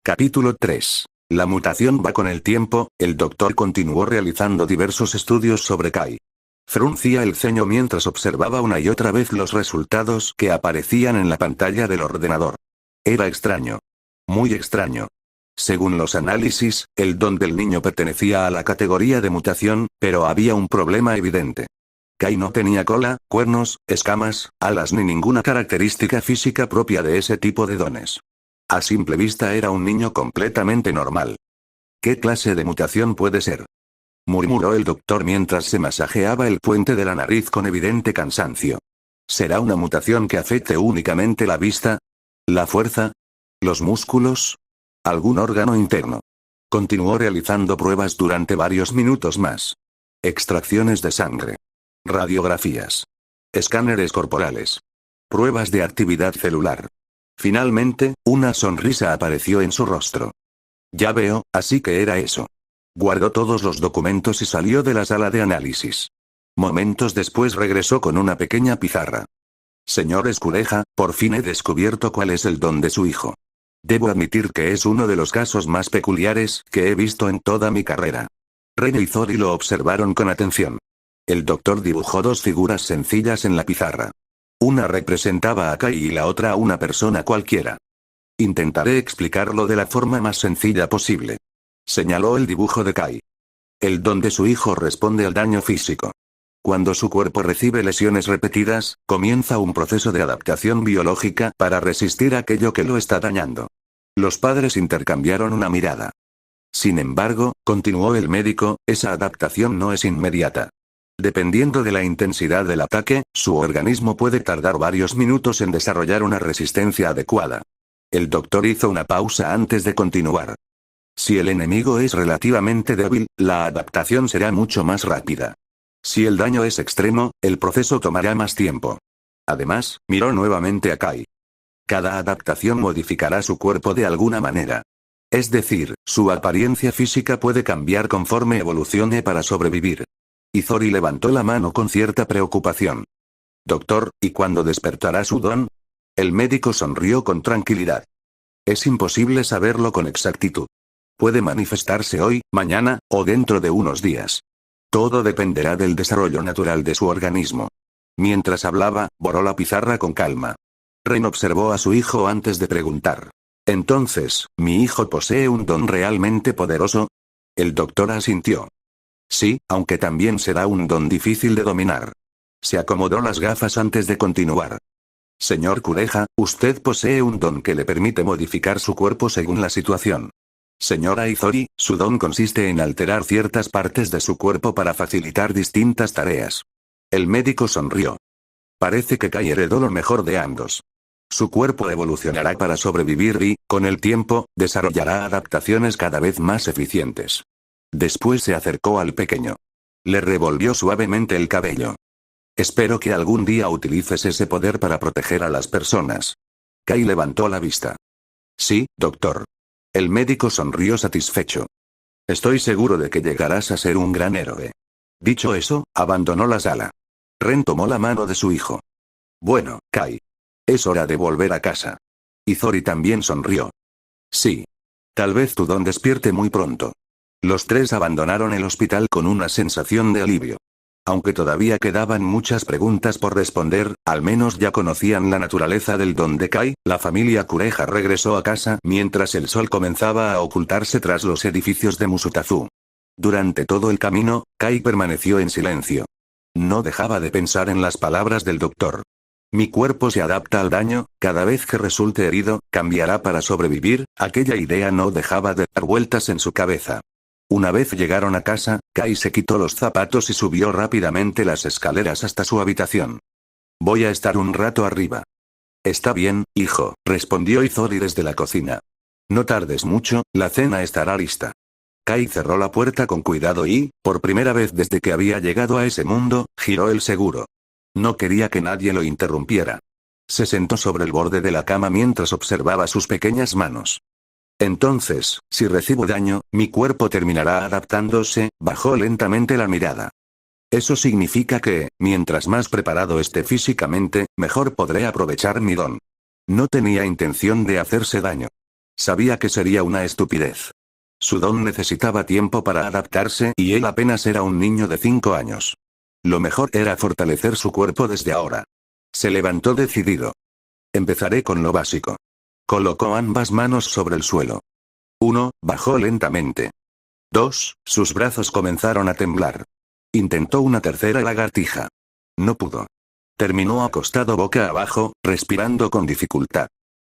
Capítulo 3. La mutación va con el tiempo. El doctor continuó realizando diversos estudios sobre Kai. Fruncía el ceño mientras observaba una y otra vez los resultados que aparecían en la pantalla del ordenador. Era extraño. Muy extraño. Según los análisis, el don del niño pertenecía a la categoría de mutación, pero había un problema evidente. Kai no tenía cola, cuernos, escamas, alas ni ninguna característica física propia de ese tipo de dones. A simple vista era un niño completamente normal. ¿Qué clase de mutación puede ser?, murmuró el doctor mientras se masajeaba el puente de la nariz con evidente cansancio. ¿Será una mutación que afecte únicamente la vista? ¿La fuerza? ¿Los músculos? ¿Algún órgano interno? Continuó realizando pruebas durante varios minutos más. Extracciones de sangre. Radiografías. Escáneres corporales. Pruebas de actividad celular. Finalmente, una sonrisa apareció en su rostro. Ya veo, así que era eso. Guardó todos los documentos y salió de la sala de análisis. Momentos después regresó con una pequeña pizarra. Señor Escureja, por fin he descubierto cuál es el don de su hijo. Debo admitir que es uno de los casos más peculiares que he visto en toda mi carrera. Ren y Zori lo observaron con atención. El doctor dibujó dos figuras sencillas en la pizarra. Una representaba a Kai y la otra a una persona cualquiera. Intentaré explicarlo de la forma más sencilla posible. Señaló el dibujo de Kai. El don de su hijo responde al daño físico. Cuando su cuerpo recibe lesiones repetidas, comienza un proceso de adaptación biológica para resistir aquello que lo está dañando. Los padres intercambiaron una mirada. Sin embargo, continuó el médico, esa adaptación no es inmediata. Dependiendo de la intensidad del ataque, su organismo puede tardar varios minutos en desarrollar una resistencia adecuada. El doctor hizo una pausa antes de continuar. Si el enemigo es relativamente débil, la adaptación será mucho más rápida. Si el daño es extremo, el proceso tomará más tiempo. Además, miró nuevamente a Kai. Cada adaptación modificará su cuerpo de alguna manera. Es decir, su apariencia física puede cambiar conforme evolucione para sobrevivir. Izori levantó la mano con cierta preocupación. Doctor, ¿y cuándo despertará su don? El médico sonrió con tranquilidad. Es imposible saberlo con exactitud. Puede manifestarse hoy, mañana, o dentro de unos días. Todo dependerá del desarrollo natural de su organismo. Mientras hablaba, borró la pizarra con calma. Ren observó a su hijo antes de preguntar. Entonces, ¿mi hijo posee un don realmente poderoso? El doctor asintió. Sí, aunque también será un don difícil de dominar. Se acomodó las gafas antes de continuar. Señor Kureha, usted posee un don que le permite modificar su cuerpo según la situación. Señora Izori, su don consiste en alterar ciertas partes de su cuerpo para facilitar distintas tareas. El médico sonrió. Parece que Kai heredó lo mejor de ambos. Su cuerpo evolucionará para sobrevivir y, con el tiempo, desarrollará adaptaciones cada vez más eficientes. Después se acercó al pequeño. Le revolvió suavemente el cabello. Espero que algún día utilices ese poder para proteger a las personas. Kai levantó la vista. Sí, doctor. El médico sonrió satisfecho. Estoy seguro de que llegarás a ser un gran héroe. Dicho eso, abandonó la sala. Ren tomó la mano de su hijo. Bueno, Kai. Es hora de volver a casa. Izori también sonrió. Sí. Tal vez tu don despierte muy pronto. Los tres abandonaron el hospital con una sensación de alivio. Aunque todavía quedaban muchas preguntas por responder, al menos ya conocían la naturaleza del don de Kai. La familia Kureha regresó a casa mientras el sol comenzaba a ocultarse tras los edificios de Musutazu. Durante todo el camino, Kai permaneció en silencio. No dejaba de pensar en las palabras del doctor. Mi cuerpo se adapta al daño, cada vez que resulte herido, cambiará para sobrevivir. Aquella idea no dejaba de dar vueltas en su cabeza. Una vez llegaron a casa, Kai se quitó los zapatos y subió rápidamente las escaleras hasta su habitación. Voy a estar un rato arriba. Está bien, hijo, respondió Izori desde la cocina. No tardes mucho, la cena estará lista. Kai cerró la puerta con cuidado y, por primera vez desde que había llegado a ese mundo, giró el seguro. No quería que nadie lo interrumpiera. Se sentó sobre el borde de la cama mientras observaba sus pequeñas manos. Entonces, si recibo daño, mi cuerpo terminará adaptándose. Bajó lentamente la mirada. Eso significa que, mientras más preparado esté físicamente, mejor podré aprovechar mi don. No tenía intención de hacerse daño. Sabía que sería una estupidez. Su don necesitaba tiempo para adaptarse y él apenas era un niño de 5 años. Lo mejor era fortalecer su cuerpo desde ahora. Se levantó decidido. Empezaré con lo básico. Colocó ambas manos sobre el suelo. 1, bajó lentamente. 2, sus brazos comenzaron a temblar. Intentó una tercera lagartija. No pudo. Terminó acostado boca abajo, respirando con dificultad.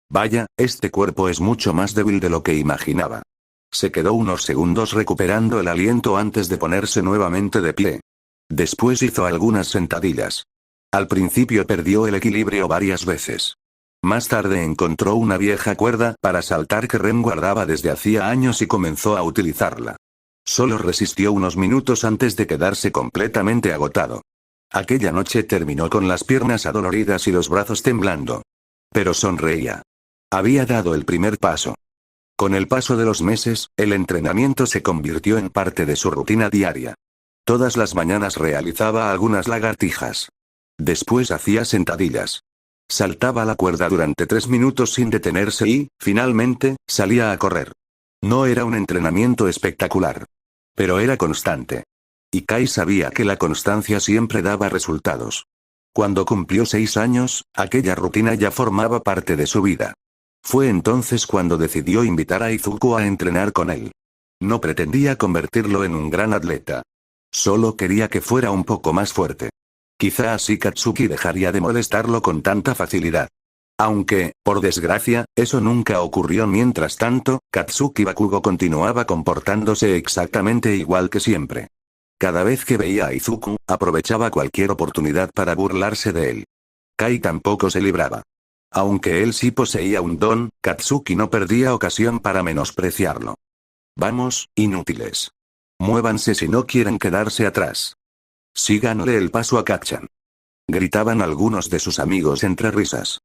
Vaya, este cuerpo es mucho más débil de lo que imaginaba. Se quedó unos segundos recuperando el aliento antes de ponerse nuevamente de pie. Después hizo algunas sentadillas. Al principio perdió el equilibrio varias veces. Más tarde encontró una vieja cuerda para saltar que Ren guardaba desde hacía años y comenzó a utilizarla. Solo resistió unos minutos antes de quedarse completamente agotado. Aquella noche terminó con las piernas adoloridas y los brazos temblando. Pero sonreía. Había dado el primer paso. Con el paso de los meses, el entrenamiento se convirtió en parte de su rutina diaria. Todas las mañanas realizaba algunas lagartijas. Después hacía sentadillas. Saltaba la cuerda durante 3 minutos sin detenerse y, finalmente, salía a correr. No era un entrenamiento espectacular. Pero era constante. Y Kai sabía que la constancia siempre daba resultados. Cuando cumplió 6 años, aquella rutina ya formaba parte de su vida. Fue entonces cuando decidió invitar a Izuku a entrenar con él. No pretendía convertirlo en un gran atleta. Solo quería que fuera un poco más fuerte. Quizá así Katsuki dejaría de molestarlo con tanta facilidad. Aunque, por desgracia, eso nunca ocurrió. Mientras tanto, Katsuki Bakugo continuaba comportándose exactamente igual que siempre. Cada vez que veía a Izuku, aprovechaba cualquier oportunidad para burlarse de él. Kai tampoco se libraba. Aunque él sí poseía un don, Katsuki no perdía ocasión para menospreciarlo. Vamos, inútiles. Muévanse si no quieren quedarse atrás. Síganle el paso a Kacchan. Gritaban algunos de sus amigos entre risas.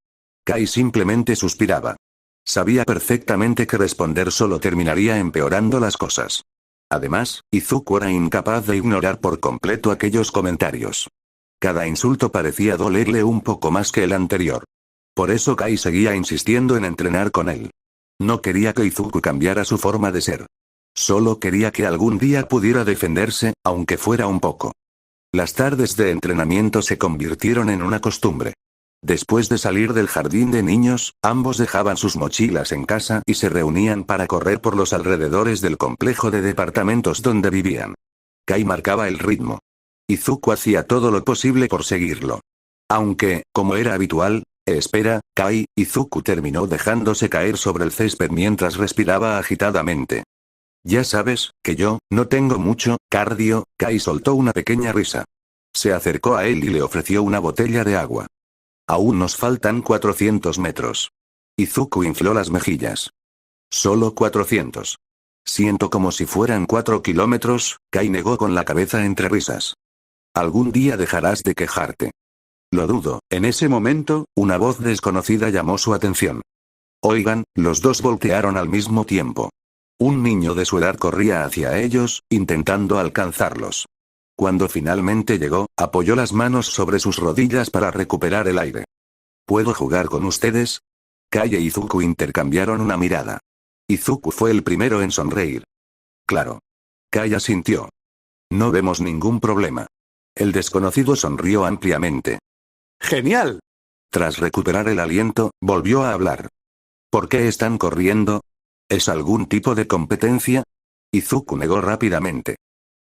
Kai simplemente suspiraba. Sabía perfectamente que responder solo terminaría empeorando las cosas. Además, Izuku era incapaz de ignorar por completo aquellos comentarios. Cada insulto parecía dolerle un poco más que el anterior. Por eso Kai seguía insistiendo en entrenar con él. No quería que Izuku cambiara su forma de ser. Solo quería que algún día pudiera defenderse, aunque fuera un poco. Las tardes de entrenamiento se convirtieron en una costumbre. Después de salir del jardín de niños, ambos dejaban sus mochilas en casa y se reunían para correr por los alrededores del complejo de departamentos donde vivían. Kai marcaba el ritmo. Izuku hacía todo lo posible por seguirlo. Aunque, como era habitual, Izuku terminó dejándose caer sobre el césped mientras respiraba agitadamente. Ya sabes, que yo, no tengo mucho cardio. Kai soltó una pequeña risa. Se acercó a él y le ofreció una botella de agua. Aún nos faltan 400 metros. Izuku infló las mejillas. Solo 400. Siento como si fueran 4 kilómetros, Kai negó con la cabeza entre risas. Algún día dejarás de quejarte. Lo dudo. En ese momento, una voz desconocida llamó su atención. Oigan, los dos voltearon al mismo tiempo. Un niño de su edad corría hacia ellos, intentando alcanzarlos. Cuando finalmente llegó, apoyó las manos sobre sus rodillas para recuperar el aire. ¿Puedo jugar con ustedes? Kai e Izuku intercambiaron una mirada. Izuku fue el primero en sonreír. Claro. Kai asintió. No vemos ningún problema. El desconocido sonrió ampliamente. ¡Genial! Tras recuperar el aliento, volvió a hablar. ¿Por qué están corriendo? ¿Es algún tipo de competencia? Izuku negó rápidamente.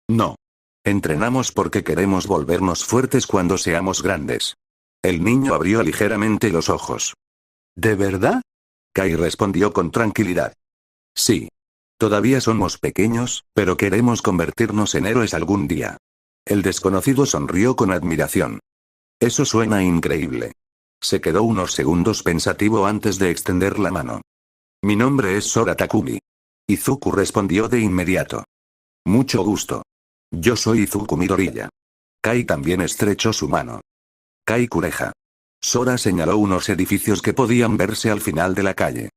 No. Entrenamos porque queremos volvernos fuertes cuando seamos grandes. El niño abrió ligeramente los ojos. ¿De verdad? Kai respondió con tranquilidad. Sí. Todavía somos pequeños, pero queremos convertirnos en héroes algún día. El desconocido sonrió con admiración. Eso suena increíble. Se quedó unos segundos pensativo antes de extender la mano. Mi nombre es Sora Takumi. Izuku respondió de inmediato. Mucho gusto. Yo soy Izuku Midoriya. Kai también estrechó su mano. Kai Kureha. Sora señaló unos edificios que podían verse al final de la calle.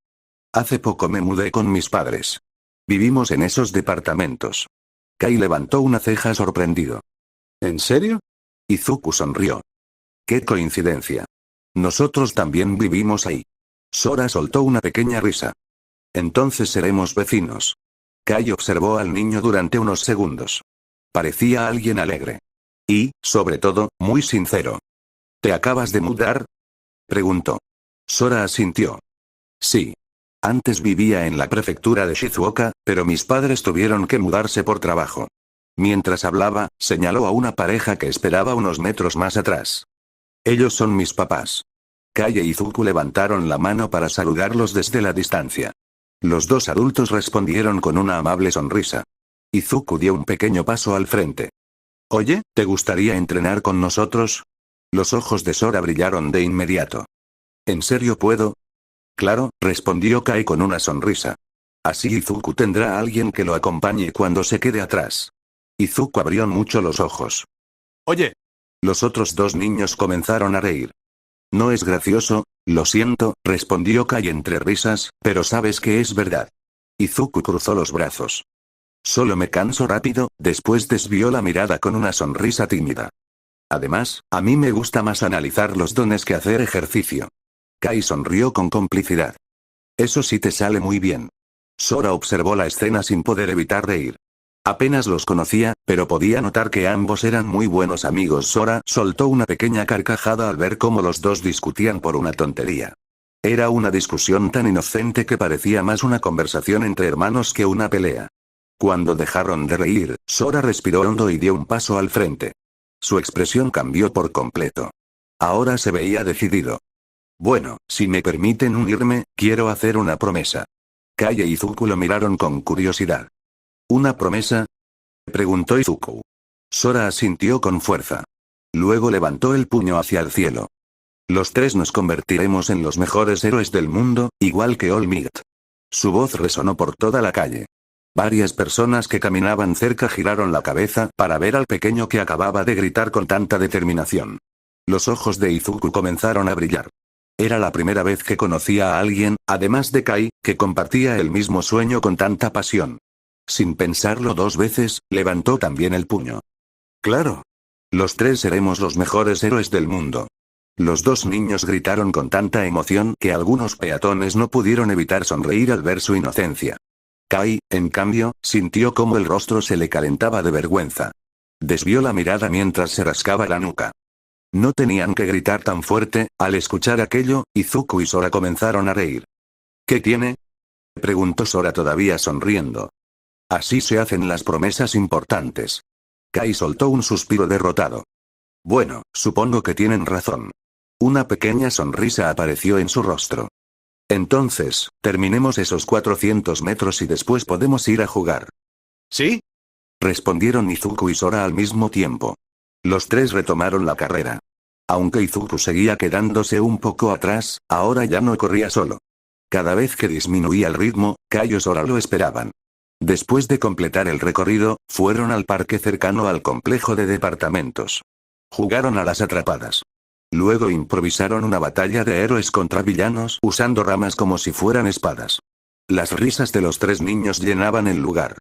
Hace poco me mudé con mis padres. Vivimos en esos departamentos. Kai levantó una ceja sorprendido. ¿En serio? Izuku sonrió. ¡Qué coincidencia! Nosotros también vivimos ahí. Sora soltó una pequeña risa. Entonces seremos vecinos. Kai observó al niño durante unos segundos. Parecía alguien alegre. Y, sobre todo, muy sincero. ¿Te acabas de mudar?, preguntó. Sora asintió. Sí. Antes vivía en la prefectura de Shizuoka, pero mis padres tuvieron que mudarse por trabajo. Mientras hablaba, señaló a una pareja que esperaba unos metros más atrás. Ellos son mis papás. Kai e Izuku levantaron la mano para saludarlos desde la distancia. Los dos adultos respondieron con una amable sonrisa. Izuku dio un pequeño paso al frente. Oye, ¿te gustaría entrenar con nosotros? Los ojos de Sora brillaron de inmediato. ¿En serio puedo? Claro, respondió Kai con una sonrisa. Así Izuku tendrá a alguien que lo acompañe cuando se quede atrás. Izuku abrió mucho los ojos. Oye. Los otros dos niños comenzaron a reír. No es gracioso, lo siento, respondió Kai entre risas, pero sabes que es verdad. Izuku cruzó los brazos. Solo me canso rápido, después desvió la mirada con una sonrisa tímida. Además, a mí me gusta más analizar los dones que hacer ejercicio. Kai sonrió con complicidad. Eso sí te sale muy bien. Sora observó la escena sin poder evitar reír. Apenas los conocía, pero podía notar que ambos eran muy buenos amigos. Sora soltó una pequeña carcajada al ver cómo los dos discutían por una tontería. Era una discusión tan inocente que parecía más una conversación entre hermanos que una pelea. Cuando dejaron de reír, Sora respiró hondo y dio un paso al frente. Su expresión cambió por completo. Ahora se veía decidido. Bueno, si me permiten unirme, quiero hacer una promesa. Kai e Izuku lo miraron con curiosidad. ¿Una promesa?, preguntó Izuku. Sora asintió con fuerza. Luego levantó el puño hacia el cielo. Los tres nos convertiremos en los mejores héroes del mundo, igual que All Might. Su voz resonó por toda la calle. Varias personas que caminaban cerca giraron la cabeza para ver al pequeño que acababa de gritar con tanta determinación. Los ojos de Izuku comenzaron a brillar. Era la primera vez que conocía a alguien, además de Kai, que compartía el mismo sueño con tanta pasión. Sin pensarlo dos veces, levantó también el puño. ¡Claro! Los tres seremos los mejores héroes del mundo. Los dos niños gritaron con tanta emoción que algunos peatones no pudieron evitar sonreír al ver su inocencia. Kai, en cambio, sintió cómo el rostro se le calentaba de vergüenza. Desvió la mirada mientras se rascaba la nuca. No tenían que gritar tan fuerte. Al escuchar aquello, Izuku y Sora comenzaron a reír. ¿Qué tiene?, preguntó Sora todavía sonriendo. Así se hacen las promesas importantes. Kai soltó un suspiro derrotado. Bueno, supongo que tienen razón. Una pequeña sonrisa apareció en su rostro. Entonces, terminemos esos 400 metros y después podemos ir a jugar. ¿Sí?, respondieron Izuku y Sora al mismo tiempo. Los tres retomaron la carrera. Aunque Izuku seguía quedándose un poco atrás, ahora ya no corría solo. Cada vez que disminuía el ritmo, Kai y Sora lo esperaban. Después de completar el recorrido, fueron al parque cercano al complejo de departamentos. Jugaron a las atrapadas. Luego improvisaron una batalla de héroes contra villanos usando ramas como si fueran espadas. Las risas de los tres niños llenaban el lugar.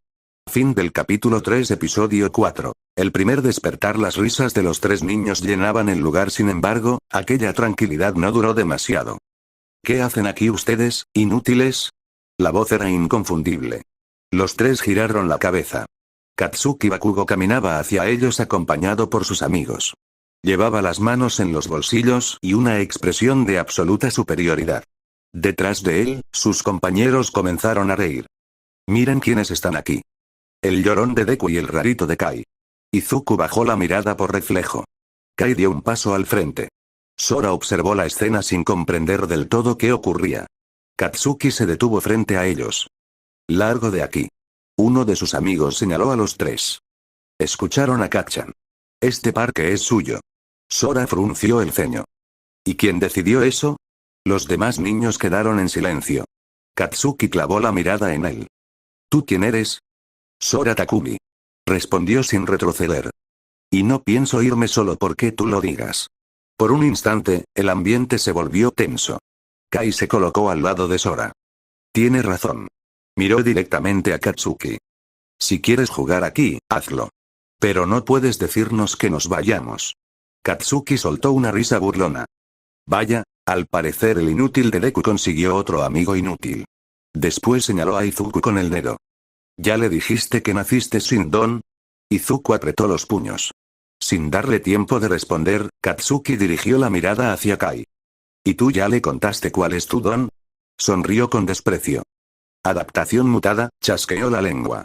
Fin del capítulo 3, episodio 4. El primer despertar. Las risas de los tres niños llenaban el lugar. Sin embargo, aquella tranquilidad no duró demasiado. ¿Qué hacen aquí ustedes, inútiles? La voz era inconfundible. Los tres giraron la cabeza. Katsuki Bakugo caminaba hacia ellos acompañado por sus amigos. Llevaba las manos en los bolsillos y una expresión de absoluta superioridad. Detrás de él, sus compañeros comenzaron a reír. Miren quiénes están aquí. El llorón de Deku y el rarito de Kai. Izuku bajó la mirada por reflejo. Kai dio un paso al frente. Sora observó la escena sin comprender del todo qué ocurría. Katsuki se detuvo frente a ellos. Largo de aquí. Uno de sus amigos señaló a los tres. Escucharon a Kacchan. Este parque es suyo. Sora frunció el ceño. ¿Y quién decidió eso? Los demás niños quedaron en silencio. Katsuki clavó la mirada en él. ¿Tú quién eres? Sora Takumi. Respondió sin retroceder. Y no pienso irme solo porque tú lo digas. Por un instante, el ambiente se volvió tenso. Kai se colocó al lado de Sora. Tiene razón. Miró directamente a Katsuki. Si quieres jugar aquí, hazlo. Pero no puedes decirnos que nos vayamos. Katsuki soltó una risa burlona. Vaya, al parecer el inútil de Deku consiguió otro amigo inútil. Después señaló a Izuku con el dedo. ¿Ya le dijiste que naciste sin don? Izuku apretó los puños. Sin darle tiempo de responder, Katsuki dirigió la mirada hacia Kai. ¿Y tú ya le contaste cuál es tu don? Sonrió con desprecio. Adaptación mutada, chasqueó la lengua.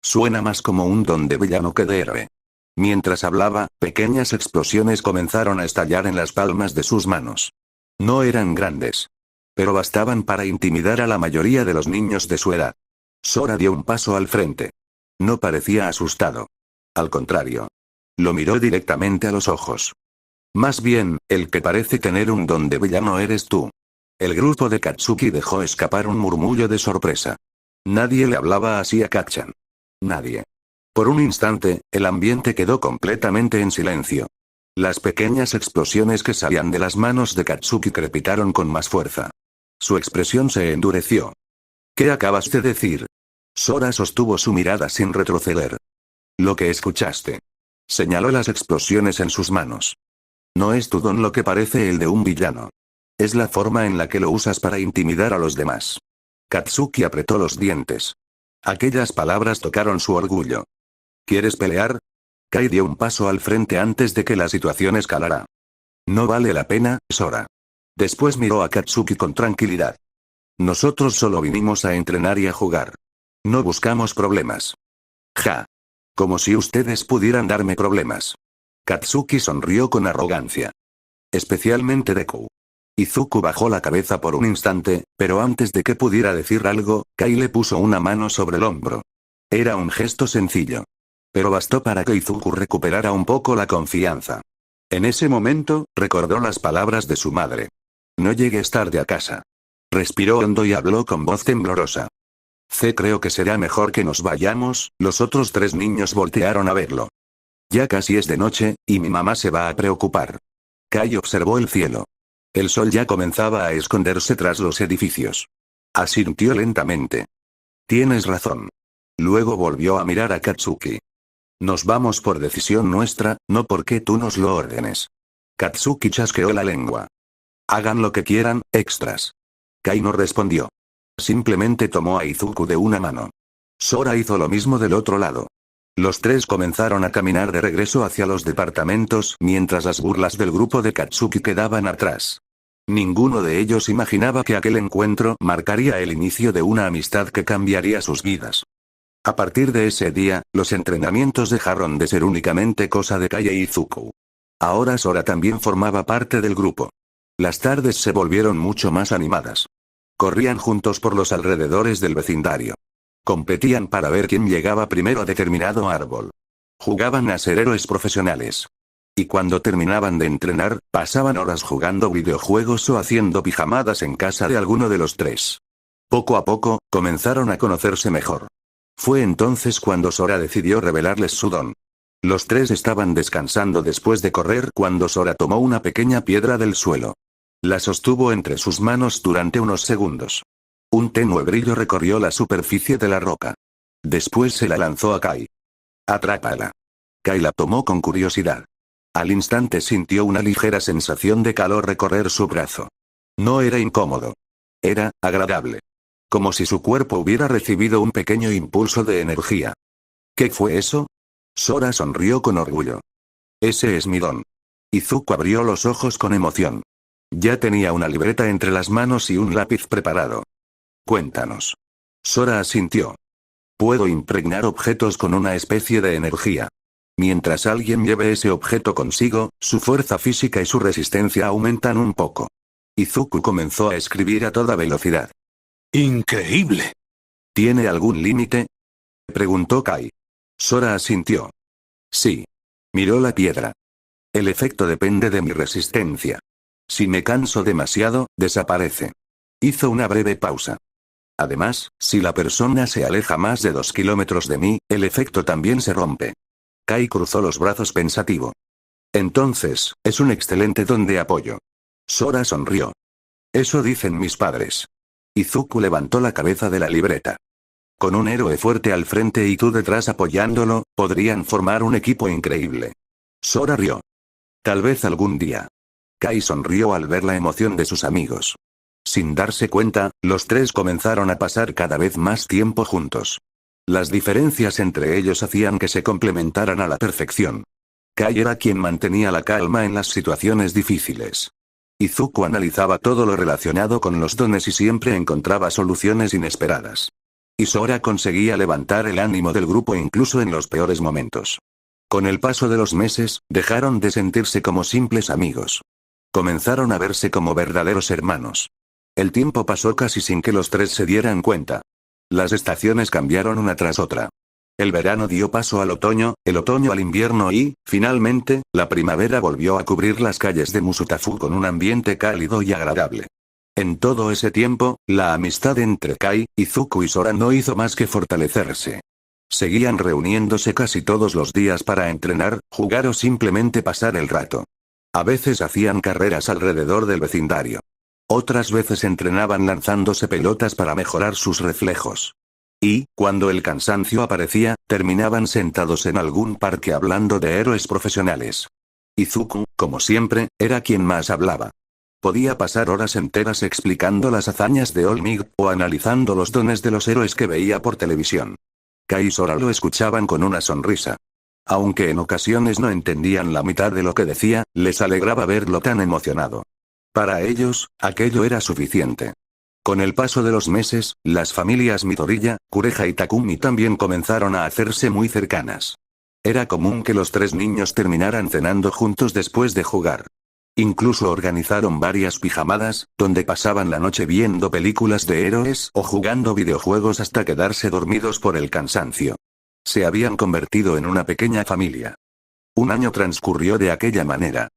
Suena más como un don de villano que de héroe. Mientras hablaba, pequeñas explosiones comenzaron a estallar en las palmas de sus manos. No eran grandes, pero bastaban para intimidar a la mayoría de los niños de su edad. Sora dio un paso al frente. No parecía asustado. Al contrario. Lo miró directamente a los ojos. Más bien, el que parece tener un don de villano eres tú. El grupo de Katsuki dejó escapar un murmullo de sorpresa. Nadie le hablaba así a Kacchan. Nadie. Por un instante, el ambiente quedó completamente en silencio. Las pequeñas explosiones que salían de las manos de Katsuki crepitaron con más fuerza. Su expresión se endureció. ¿Qué acabas de decir? Sora sostuvo su mirada sin retroceder. Lo que escuchaste. Señaló las explosiones en sus manos. No es tu don lo que parece el de un villano. Es la forma en la que lo usas para intimidar a los demás. Katsuki apretó los dientes. Aquellas palabras tocaron su orgullo. ¿Quieres pelear? Kai dio un paso al frente antes de que la situación escalara. No vale la pena, Sora. Después miró a Katsuki con tranquilidad. Nosotros solo vinimos a entrenar y a jugar. No buscamos problemas. Ja. Como si ustedes pudieran darme problemas. Katsuki sonrió con arrogancia. Especialmente Deku. Izuku bajó la cabeza por un instante, pero antes de que pudiera decir algo, Kai le puso una mano sobre el hombro. Era un gesto sencillo. Pero bastó para que Izuku recuperara un poco la confianza. En ese momento, recordó las palabras de su madre. No llegues tarde a casa. Respiró hondo y habló con voz temblorosa. Creo que será mejor que nos vayamos. Los otros tres niños voltearon a verlo. Ya casi es de noche, y mi mamá se va a preocupar. Kai observó el cielo. El sol ya comenzaba a esconderse tras los edificios. Asintió lentamente. Tienes razón. Luego volvió a mirar a Katsuki. Nos vamos por decisión nuestra, no porque tú nos lo ordenes. Katsuki chasqueó la lengua. Hagan lo que quieran, extras. Kai no respondió. Simplemente tomó a Izuku de una mano. Sora hizo lo mismo del otro lado. Los tres comenzaron a caminar de regreso hacia los departamentos mientras las burlas del grupo de Katsuki quedaban atrás. Ninguno de ellos imaginaba que aquel encuentro marcaría el inicio de una amistad que cambiaría sus vidas. A partir de ese día, los entrenamientos dejaron de ser únicamente cosa de Kai e Izuku. Ahora Sora también formaba parte del grupo. Las tardes se volvieron mucho más animadas. Corrían juntos por los alrededores del vecindario. Competían para ver quién llegaba primero a determinado árbol. Jugaban a ser héroes profesionales. Y cuando terminaban de entrenar, pasaban horas jugando videojuegos o haciendo pijamadas en casa de alguno de los tres. Poco a poco, comenzaron a conocerse mejor. Fue entonces cuando Sora decidió revelarles su don. Los tres estaban descansando después de correr cuando Sora tomó una pequeña piedra del suelo. La sostuvo entre sus manos durante unos segundos. Un tenue brillo recorrió la superficie de la roca. Después se la lanzó a Kai. Atrápala. Kai la tomó con curiosidad. Al instante sintió una ligera sensación de calor recorrer su brazo. No era incómodo. Era agradable. Como si su cuerpo hubiera recibido un pequeño impulso de energía. ¿Qué fue eso? Sora sonrió con orgullo. Ese es mi don. Izuku abrió los ojos con emoción. Ya tenía una libreta entre las manos y un lápiz preparado. Cuéntanos. Sora asintió. Puedo impregnar objetos con una especie de energía. Mientras alguien lleve ese objeto consigo, su fuerza física y su resistencia aumentan un poco. Izuku comenzó a escribir a toda velocidad. ¡Increíble! ¿Tiene algún límite? Preguntó Kai. Sora asintió. Sí. Miró la piedra. El efecto depende de mi resistencia. Si me canso demasiado, desaparece. Hizo una breve pausa. Además, si la persona se aleja más de 2 kilómetros de mí, el efecto también se rompe. Kai cruzó los brazos pensativo. Entonces, es un excelente don de apoyo. Sora sonrió. Eso dicen mis padres. Izuku levantó la cabeza de la libreta. Con un héroe fuerte al frente y tú detrás apoyándolo, podrían formar un equipo increíble. Sora rió. Tal vez algún día. Kai sonrió al ver la emoción de sus amigos. Sin darse cuenta, los tres comenzaron a pasar cada vez más tiempo juntos. Las diferencias entre ellos hacían que se complementaran a la perfección. Kai era quien mantenía la calma en las situaciones difíciles. Izuku analizaba todo lo relacionado con los dones y siempre encontraba soluciones inesperadas. Y Sora conseguía levantar el ánimo del grupo incluso en los peores momentos. Con el paso de los meses, dejaron de sentirse como simples amigos. Comenzaron a verse como verdaderos hermanos. El tiempo pasó casi sin que los tres se dieran cuenta. Las estaciones cambiaron una tras otra. El verano dio paso al otoño, el otoño al invierno y, finalmente, la primavera volvió a cubrir las calles de Musutafu con un ambiente cálido y agradable. En todo ese tiempo, la amistad entre Kai, Izuku y Sora no hizo más que fortalecerse. Seguían reuniéndose casi todos los días para entrenar, jugar o simplemente pasar el rato. A veces hacían carreras alrededor del vecindario. Otras veces entrenaban lanzándose pelotas para mejorar sus reflejos. Y, cuando el cansancio aparecía, terminaban sentados en algún parque hablando de héroes profesionales. Izuku, como siempre, era quien más hablaba. Podía pasar horas enteras explicando las hazañas de All Might o analizando los dones de los héroes que veía por televisión. Kai y Sora lo escuchaban con una sonrisa. Aunque en ocasiones no entendían la mitad de lo que decía, les alegraba verlo tan emocionado. Para ellos, aquello era suficiente. Con el paso de los meses, las familias Midoriya, Kureha y Takumi también comenzaron a hacerse muy cercanas. Era común que los tres niños terminaran cenando juntos después de jugar. Incluso organizaron varias pijamadas, donde pasaban la noche viendo películas de héroes o jugando videojuegos hasta quedarse dormidos por el cansancio. Se habían convertido en una pequeña familia. Un año transcurrió de aquella manera.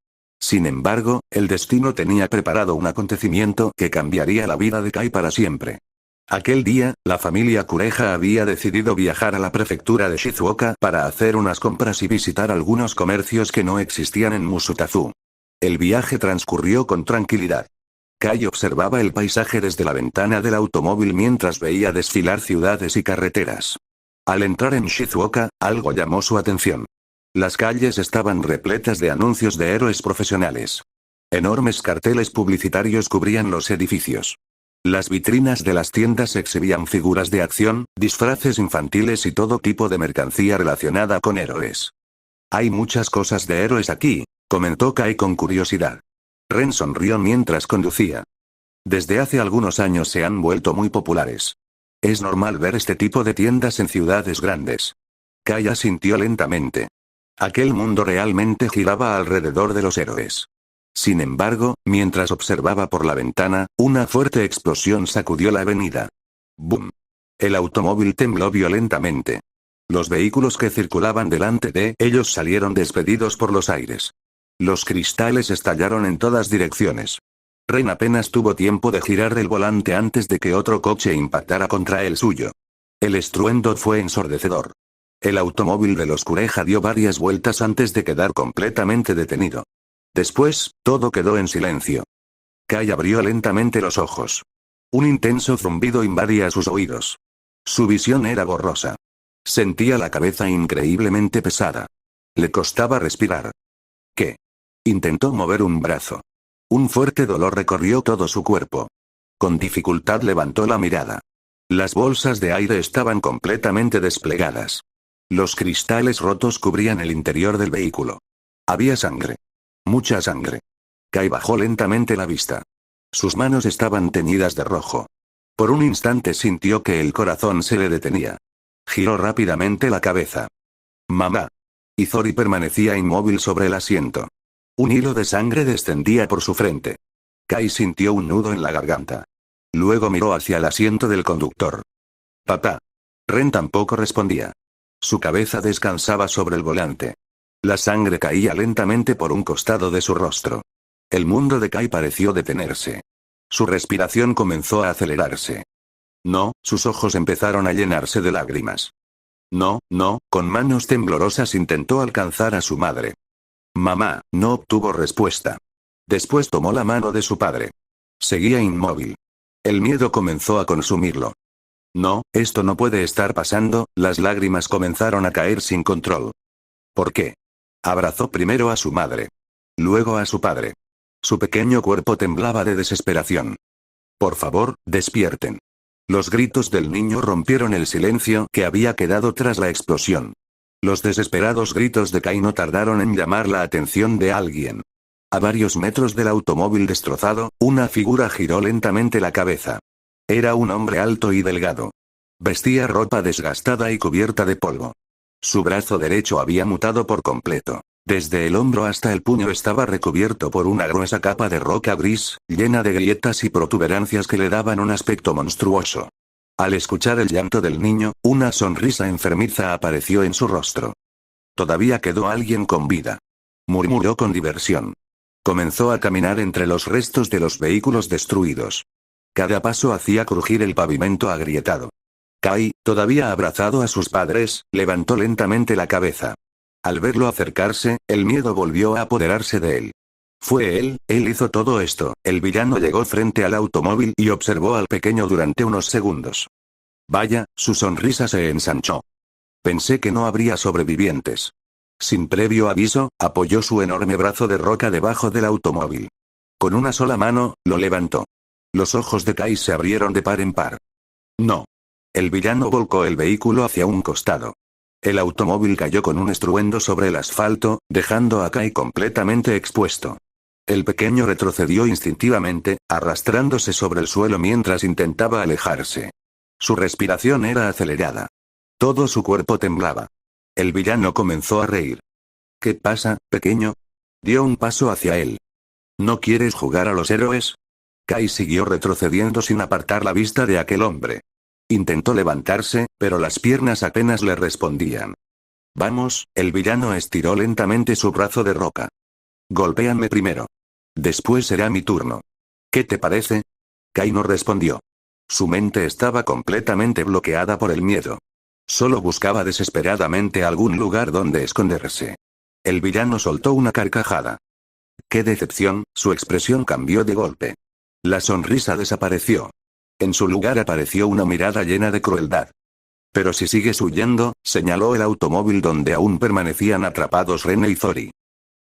Sin embargo, el destino tenía preparado un acontecimiento que cambiaría la vida de Kai para siempre. Aquel día, la familia Kureha había decidido viajar a la prefectura de Shizuoka para hacer unas compras y visitar algunos comercios que no existían en Musutafu. El viaje transcurrió con tranquilidad. Kai observaba el paisaje desde la ventana del automóvil mientras veía desfilar ciudades y carreteras. Al entrar en Shizuoka, algo llamó su atención. Las calles estaban repletas de anuncios de héroes profesionales. Enormes carteles publicitarios cubrían los edificios. Las vitrinas de las tiendas exhibían figuras de acción, disfraces infantiles y todo tipo de mercancía relacionada con héroes. Hay muchas cosas de héroes aquí, comentó Kai con curiosidad. Ren sonrió mientras conducía. Desde hace algunos años se han vuelto muy populares. Es normal ver este tipo de tiendas en ciudades grandes. Kai asintió lentamente. Aquel mundo realmente giraba alrededor de los héroes. Sin embargo, mientras observaba por la ventana, una fuerte explosión sacudió la avenida. ¡Bum! El automóvil tembló violentamente. Los vehículos que circulaban delante de ellos salieron despedidos por los aires. Los cristales estallaron en todas direcciones. Ren apenas tuvo tiempo de girar el volante antes de que otro coche impactara contra el suyo. El estruendo fue ensordecedor. El automóvil de los Kureha dio varias vueltas antes de quedar completamente detenido. Después, todo quedó en silencio. Kai abrió lentamente los ojos. Un intenso zumbido invadía sus oídos. Su visión era borrosa. Sentía la cabeza increíblemente pesada. Le costaba respirar. ¿Qué? Intentó mover un brazo. Un fuerte dolor recorrió todo su cuerpo. Con dificultad levantó la mirada. Las bolsas de aire estaban completamente desplegadas. Los cristales rotos cubrían el interior del vehículo. Había sangre. Mucha sangre. Kai bajó lentamente la vista. Sus manos estaban teñidas de rojo. Por un instante sintió que el corazón se le detenía. Giró rápidamente la cabeza. ¡Mamá! Izori permanecía inmóvil sobre el asiento. Un hilo de sangre descendía por su frente. Kai sintió un nudo en la garganta. Luego miró hacia el asiento del conductor. «Papá». Ren tampoco respondía. Su cabeza descansaba sobre el volante. La sangre caía lentamente por un costado de su rostro. El mundo de Kai pareció detenerse. Su respiración comenzó a acelerarse. No, sus ojos empezaron a llenarse de lágrimas. No, con manos temblorosas intentó alcanzar a su madre. Mamá, no obtuvo respuesta. Después tomó la mano de su padre. Seguía inmóvil. El miedo comenzó a consumirlo. No, esto no puede estar pasando, las lágrimas comenzaron a caer sin control. ¿Por qué? Abrazó primero a su madre. Luego a su padre. Su pequeño cuerpo temblaba de desesperación. Por favor, despierten. Los gritos del niño rompieron el silencio que había quedado tras la explosión. Los desesperados gritos de Kai no tardaron en llamar la atención de alguien. A varios metros del automóvil destrozado, una figura giró lentamente la cabeza. Era un hombre alto y delgado. Vestía ropa desgastada y cubierta de polvo. Su brazo derecho había mutado por completo. Desde el hombro hasta el puño estaba recubierto por una gruesa capa de roca gris, llena de grietas y protuberancias que le daban un aspecto monstruoso. Al escuchar el llanto del niño, una sonrisa enfermiza apareció en su rostro. Todavía quedó alguien con vida. Murmuró con diversión. Comenzó a caminar entre los restos de los vehículos destruidos. Cada paso hacía crujir el pavimento agrietado. Kai, todavía abrazado a sus padres, levantó lentamente la cabeza. Al verlo acercarse, el miedo volvió a apoderarse de él. Fue él hizo todo esto. El villano llegó frente al automóvil y observó al pequeño durante unos segundos. Vaya, su sonrisa se ensanchó. Pensé que no habría sobrevivientes. Sin previo aviso, apoyó su enorme brazo de roca debajo del automóvil. Con una sola mano, lo levantó. Los ojos de Kai se abrieron de par en par. No. El villano volcó el vehículo hacia un costado. El automóvil cayó con un estruendo sobre el asfalto, dejando a Kai completamente expuesto. El pequeño retrocedió instintivamente, arrastrándose sobre el suelo mientras intentaba alejarse. Su respiración era acelerada. Todo su cuerpo temblaba. El villano comenzó a reír. ¿Qué pasa, pequeño? Dio un paso hacia él. ¿No quieres jugar a los héroes? Kai siguió retrocediendo sin apartar la vista de aquel hombre. Intentó levantarse, pero las piernas apenas le respondían. Vamos, el villano estiró lentamente su brazo de roca. Golpéanme primero. Después será mi turno. ¿Qué te parece? Kai no respondió. Su mente estaba completamente bloqueada por el miedo. Solo buscaba desesperadamente algún lugar donde esconderse. El villano soltó una carcajada. ¡Qué decepción! Su expresión cambió de golpe. La sonrisa desapareció. En su lugar apareció una mirada llena de crueldad. Pero si sigues huyendo, señaló el automóvil donde aún permanecían atrapados Rene y Zori.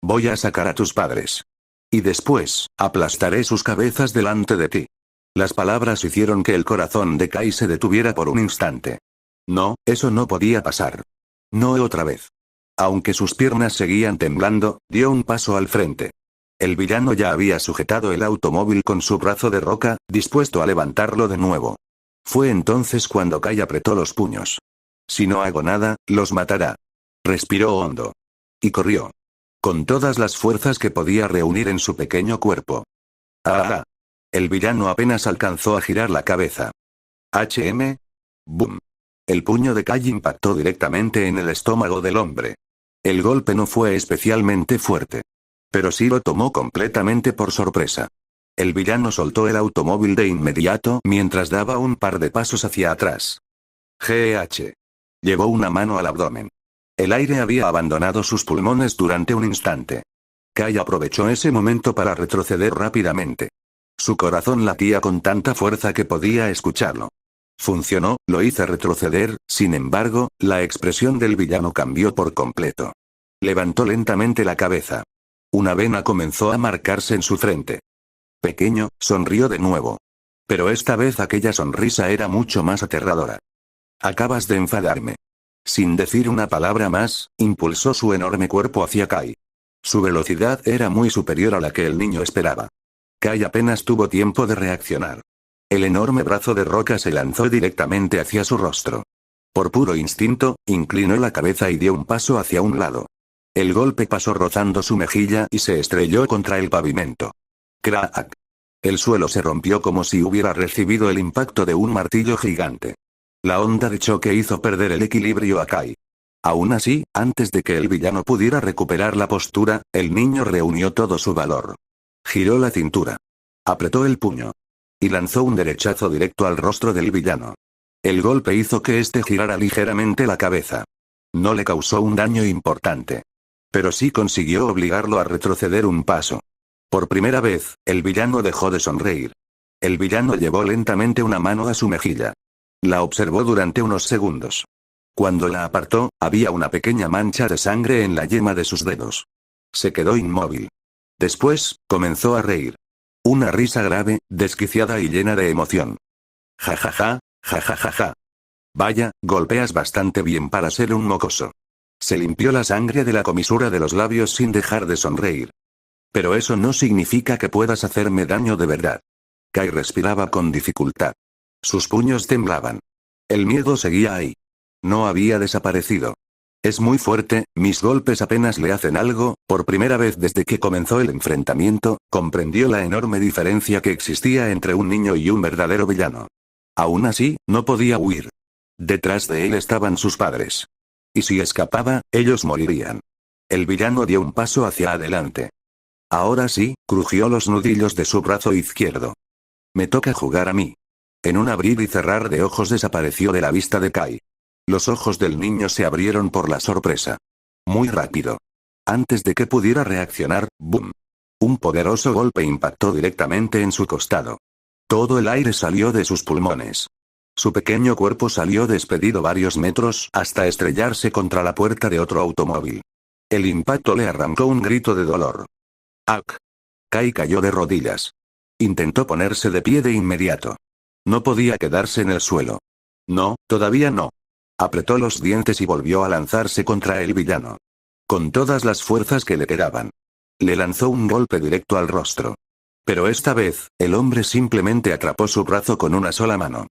Voy a sacar a tus padres. Y después, aplastaré sus cabezas delante de ti. Las palabras hicieron que el corazón de Kai se detuviera por un instante. No, eso no podía pasar. No otra vez. Aunque sus piernas seguían temblando, dio un paso al frente. El villano ya había sujetado el automóvil con su brazo de roca, dispuesto a levantarlo de nuevo. Fue entonces cuando Kai apretó los puños. Si no hago nada, los matará. Respiró hondo. Y corrió. Con todas las fuerzas que podía reunir en su pequeño cuerpo. ¡Ah! El villano apenas alcanzó a girar la cabeza. ¡HM! ¡Bum! El puño de Kai impactó directamente en el estómago del hombre. El golpe no fue especialmente fuerte. Pero sí lo tomó completamente por sorpresa. El villano soltó el automóvil de inmediato mientras daba un par de pasos hacia atrás. GH. Llevó una mano al abdomen. El aire había abandonado sus pulmones durante un instante. Kai aprovechó ese momento para retroceder rápidamente. Su corazón latía con tanta fuerza que podía escucharlo. Funcionó, lo hizo retroceder, sin embargo, la expresión del villano cambió por completo. Levantó lentamente la cabeza. Una vena comenzó a marcarse en su frente. Pequeño, sonrió de nuevo. Pero esta vez aquella sonrisa era mucho más aterradora. Acabas de enfadarme. Sin decir una palabra más, impulsó su enorme cuerpo hacia Kai. Su velocidad era muy superior a la que el niño esperaba. Kai apenas tuvo tiempo de reaccionar. El enorme brazo de roca se lanzó directamente hacia su rostro. Por puro instinto, inclinó la cabeza y dio un paso hacia un lado. El golpe pasó rozando su mejilla y se estrelló contra el pavimento. ¡Crack! El suelo se rompió como si hubiera recibido el impacto de un martillo gigante. La onda de choque hizo perder el equilibrio a Kai. Aún así, antes de que el villano pudiera recuperar la postura, el niño reunió todo su valor. Giró la cintura. Apretó el puño. Y lanzó un derechazo directo al rostro del villano. El golpe hizo que éste girara ligeramente la cabeza. No le causó un daño importante. Pero sí consiguió obligarlo a retroceder un paso. Por primera vez, el villano dejó de sonreír. El villano llevó lentamente una mano a su mejilla. La observó durante unos segundos. Cuando la apartó, había una pequeña mancha de sangre en la yema de sus dedos. Se quedó inmóvil. Después, comenzó a reír. Una risa grave, desquiciada y llena de emoción. Ja ja ja, ja ja ja ja. Vaya, golpeas bastante bien para ser un mocoso. Se limpió la sangre de la comisura de los labios sin dejar de sonreír. Pero eso no significa que puedas hacerme daño de verdad. Kai respiraba con dificultad. Sus puños temblaban. El miedo seguía ahí. No había desaparecido. Es muy fuerte, mis golpes apenas le hacen algo. Por primera vez desde que comenzó el enfrentamiento, comprendió la enorme diferencia que existía entre un niño y un verdadero villano. Aún así, no podía huir. Detrás de él estaban sus padres. Y si escapaba, ellos morirían. El villano dio un paso hacia adelante. Ahora sí, crujió los nudillos de su brazo izquierdo. Me toca jugar a mí. En un abrir y cerrar de ojos desapareció de la vista de Kai. Los ojos del niño se abrieron por la sorpresa. Muy rápido. Antes de que pudiera reaccionar, ¡boom! Un poderoso golpe impactó directamente en su costado. Todo el aire salió de sus pulmones. Su pequeño cuerpo salió despedido varios metros hasta estrellarse contra la puerta de otro automóvil. El impacto le arrancó un grito de dolor. ¡Ak! Kai cayó de rodillas. Intentó ponerse de pie de inmediato. No podía quedarse en el suelo. No, todavía no. Apretó los dientes y volvió a lanzarse contra el villano. Con todas las fuerzas que le quedaban. Le lanzó un golpe directo al rostro. Pero esta vez, el hombre simplemente atrapó su brazo con una sola mano.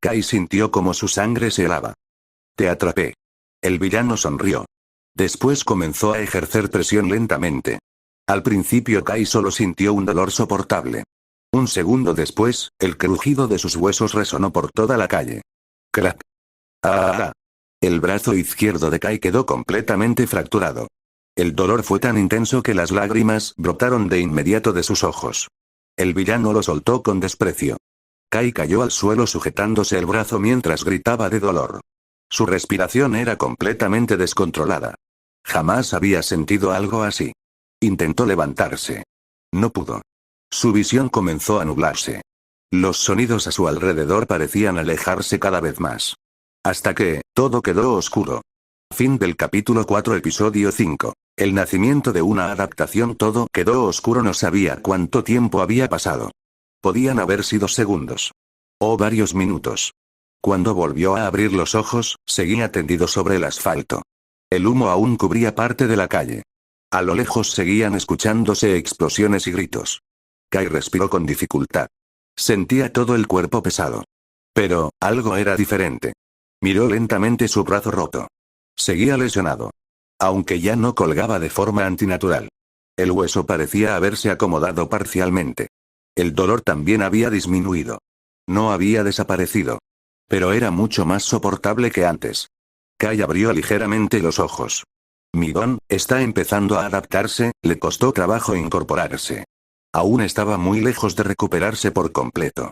Kai sintió como su sangre se helaba. Te atrapé. El villano sonrió. Después comenzó a ejercer presión lentamente. Al principio Kai solo sintió un dolor soportable. Un segundo después, el crujido de sus huesos resonó por toda la calle. ¡Crack! ¡Ah! El brazo izquierdo de Kai quedó completamente fracturado. El dolor fue tan intenso que las lágrimas brotaron de inmediato de sus ojos. El villano lo soltó con desprecio. Kai cayó al suelo sujetándose el brazo mientras gritaba de dolor. Su respiración era completamente descontrolada. Jamás había sentido algo así. Intentó levantarse. No pudo. Su visión comenzó a nublarse. Los sonidos a su alrededor parecían alejarse cada vez más. Hasta que, todo quedó oscuro. Fin del capítulo 4, episodio 5. El nacimiento de una adaptación. Todo quedó oscuro. No sabía cuánto tiempo había pasado. Podían haber sido segundos. O varios minutos. Cuando volvió a abrir los ojos, seguía tendido sobre el asfalto. El humo aún cubría parte de la calle. A lo lejos seguían escuchándose explosiones y gritos. Kai respiró con dificultad. Sentía todo el cuerpo pesado. Pero, algo era diferente. Miró lentamente su brazo roto. Seguía lesionado. Aunque ya no colgaba de forma antinatural. El hueso parecía haberse acomodado parcialmente. El dolor también había disminuido. No había desaparecido. Pero era mucho más soportable que antes. Kai abrió ligeramente los ojos. Midon está empezando a adaptarse, le costó trabajo incorporarse. Aún estaba muy lejos de recuperarse por completo.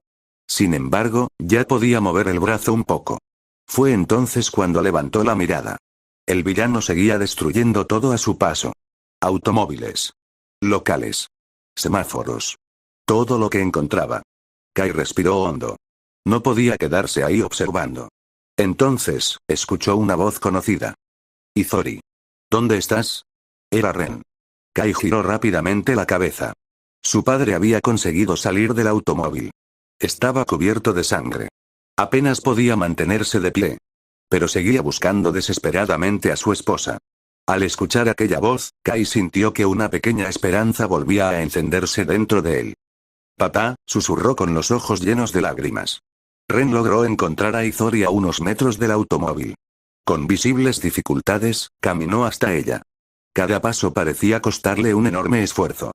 Sin embargo, ya podía mover el brazo un poco. Fue entonces cuando levantó la mirada. El villano seguía destruyendo todo a su paso. Automóviles. Locales. Semáforos. Todo lo que encontraba. Kai respiró hondo. No podía quedarse ahí observando. Entonces, escuchó una voz conocida. Izori. ¿Dónde estás? Era Ren. Kai giró rápidamente la cabeza. Su padre había conseguido salir del automóvil. Estaba cubierto de sangre. Apenas podía mantenerse de pie. Pero seguía buscando desesperadamente a su esposa. Al escuchar aquella voz, Kai sintió que una pequeña esperanza volvía a encenderse dentro de él. Papá, susurró con los ojos llenos de lágrimas. Ren logró encontrar a Izori a unos metros del automóvil. Con visibles dificultades, caminó hasta ella. Cada paso parecía costarle un enorme esfuerzo.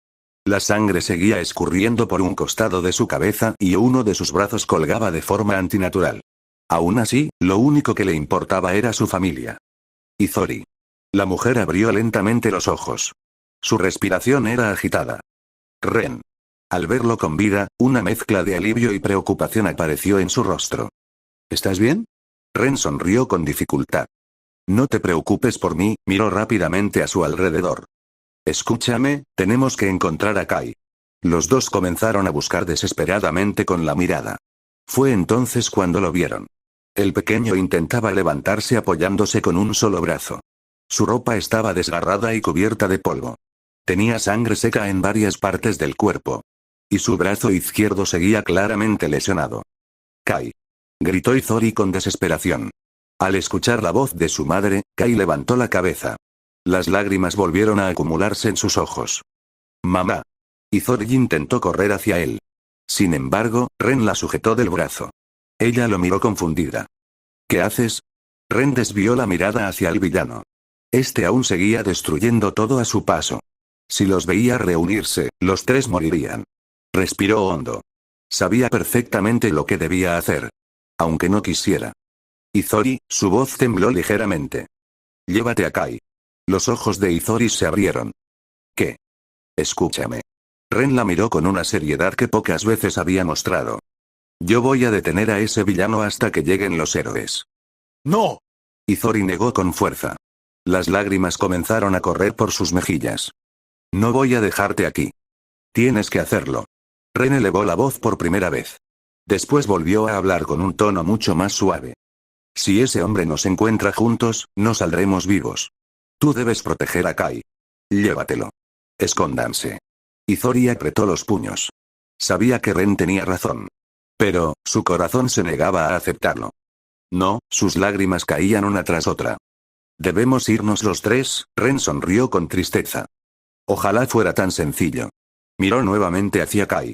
La sangre seguía escurriendo por un costado de su cabeza y uno de sus brazos colgaba de forma antinatural. Aún así, lo único que le importaba era su familia. Izori. La mujer abrió lentamente los ojos. Su respiración era agitada. Ren. Al verlo con vida, una mezcla de alivio y preocupación apareció en su rostro. ¿Estás bien? Ren sonrió con dificultad. No te preocupes por mí, miró rápidamente a su alrededor. Escúchame, tenemos que encontrar a Kai. Los dos comenzaron a buscar desesperadamente con la mirada. Fue entonces cuando lo vieron. El pequeño intentaba levantarse apoyándose con un solo brazo. Su ropa estaba desgarrada y cubierta de polvo. Tenía sangre seca en varias partes del cuerpo. Y su brazo izquierdo seguía claramente lesionado. Kai. Gritó Izori con desesperación. Al escuchar la voz de su madre, Kai levantó la cabeza. Las lágrimas volvieron a acumularse en sus ojos. Mamá. Izori intentó correr hacia él. Sin embargo, Ren la sujetó del brazo. Ella lo miró confundida. ¿Qué haces? Ren desvió la mirada hacia el villano. Este aún seguía destruyendo todo a su paso. Si los veía reunirse, los tres morirían. Respiró hondo. Sabía perfectamente lo que debía hacer. Aunque no quisiera. Izori, su voz tembló ligeramente. Llévate a Kai. Los ojos de Izori se abrieron. ¿Qué? Escúchame. Ren la miró con una seriedad que pocas veces había mostrado. Yo voy a detener a ese villano hasta que lleguen los héroes. ¡No! Izori negó con fuerza. Las lágrimas comenzaron a correr por sus mejillas. No voy a dejarte aquí. Tienes que hacerlo. Ren elevó la voz por primera vez. Después volvió a hablar con un tono mucho más suave. Si ese hombre nos encuentra juntos, no saldremos vivos. Tú debes proteger a Kai. Llévatelo. Escóndanse. Izori apretó los puños. Sabía que Ren tenía razón. Pero, su corazón se negaba a aceptarlo. No, sus lágrimas caían una tras otra. Debemos irnos los tres, Ren sonrió con tristeza. Ojalá fuera tan sencillo. Miró nuevamente hacia Kai.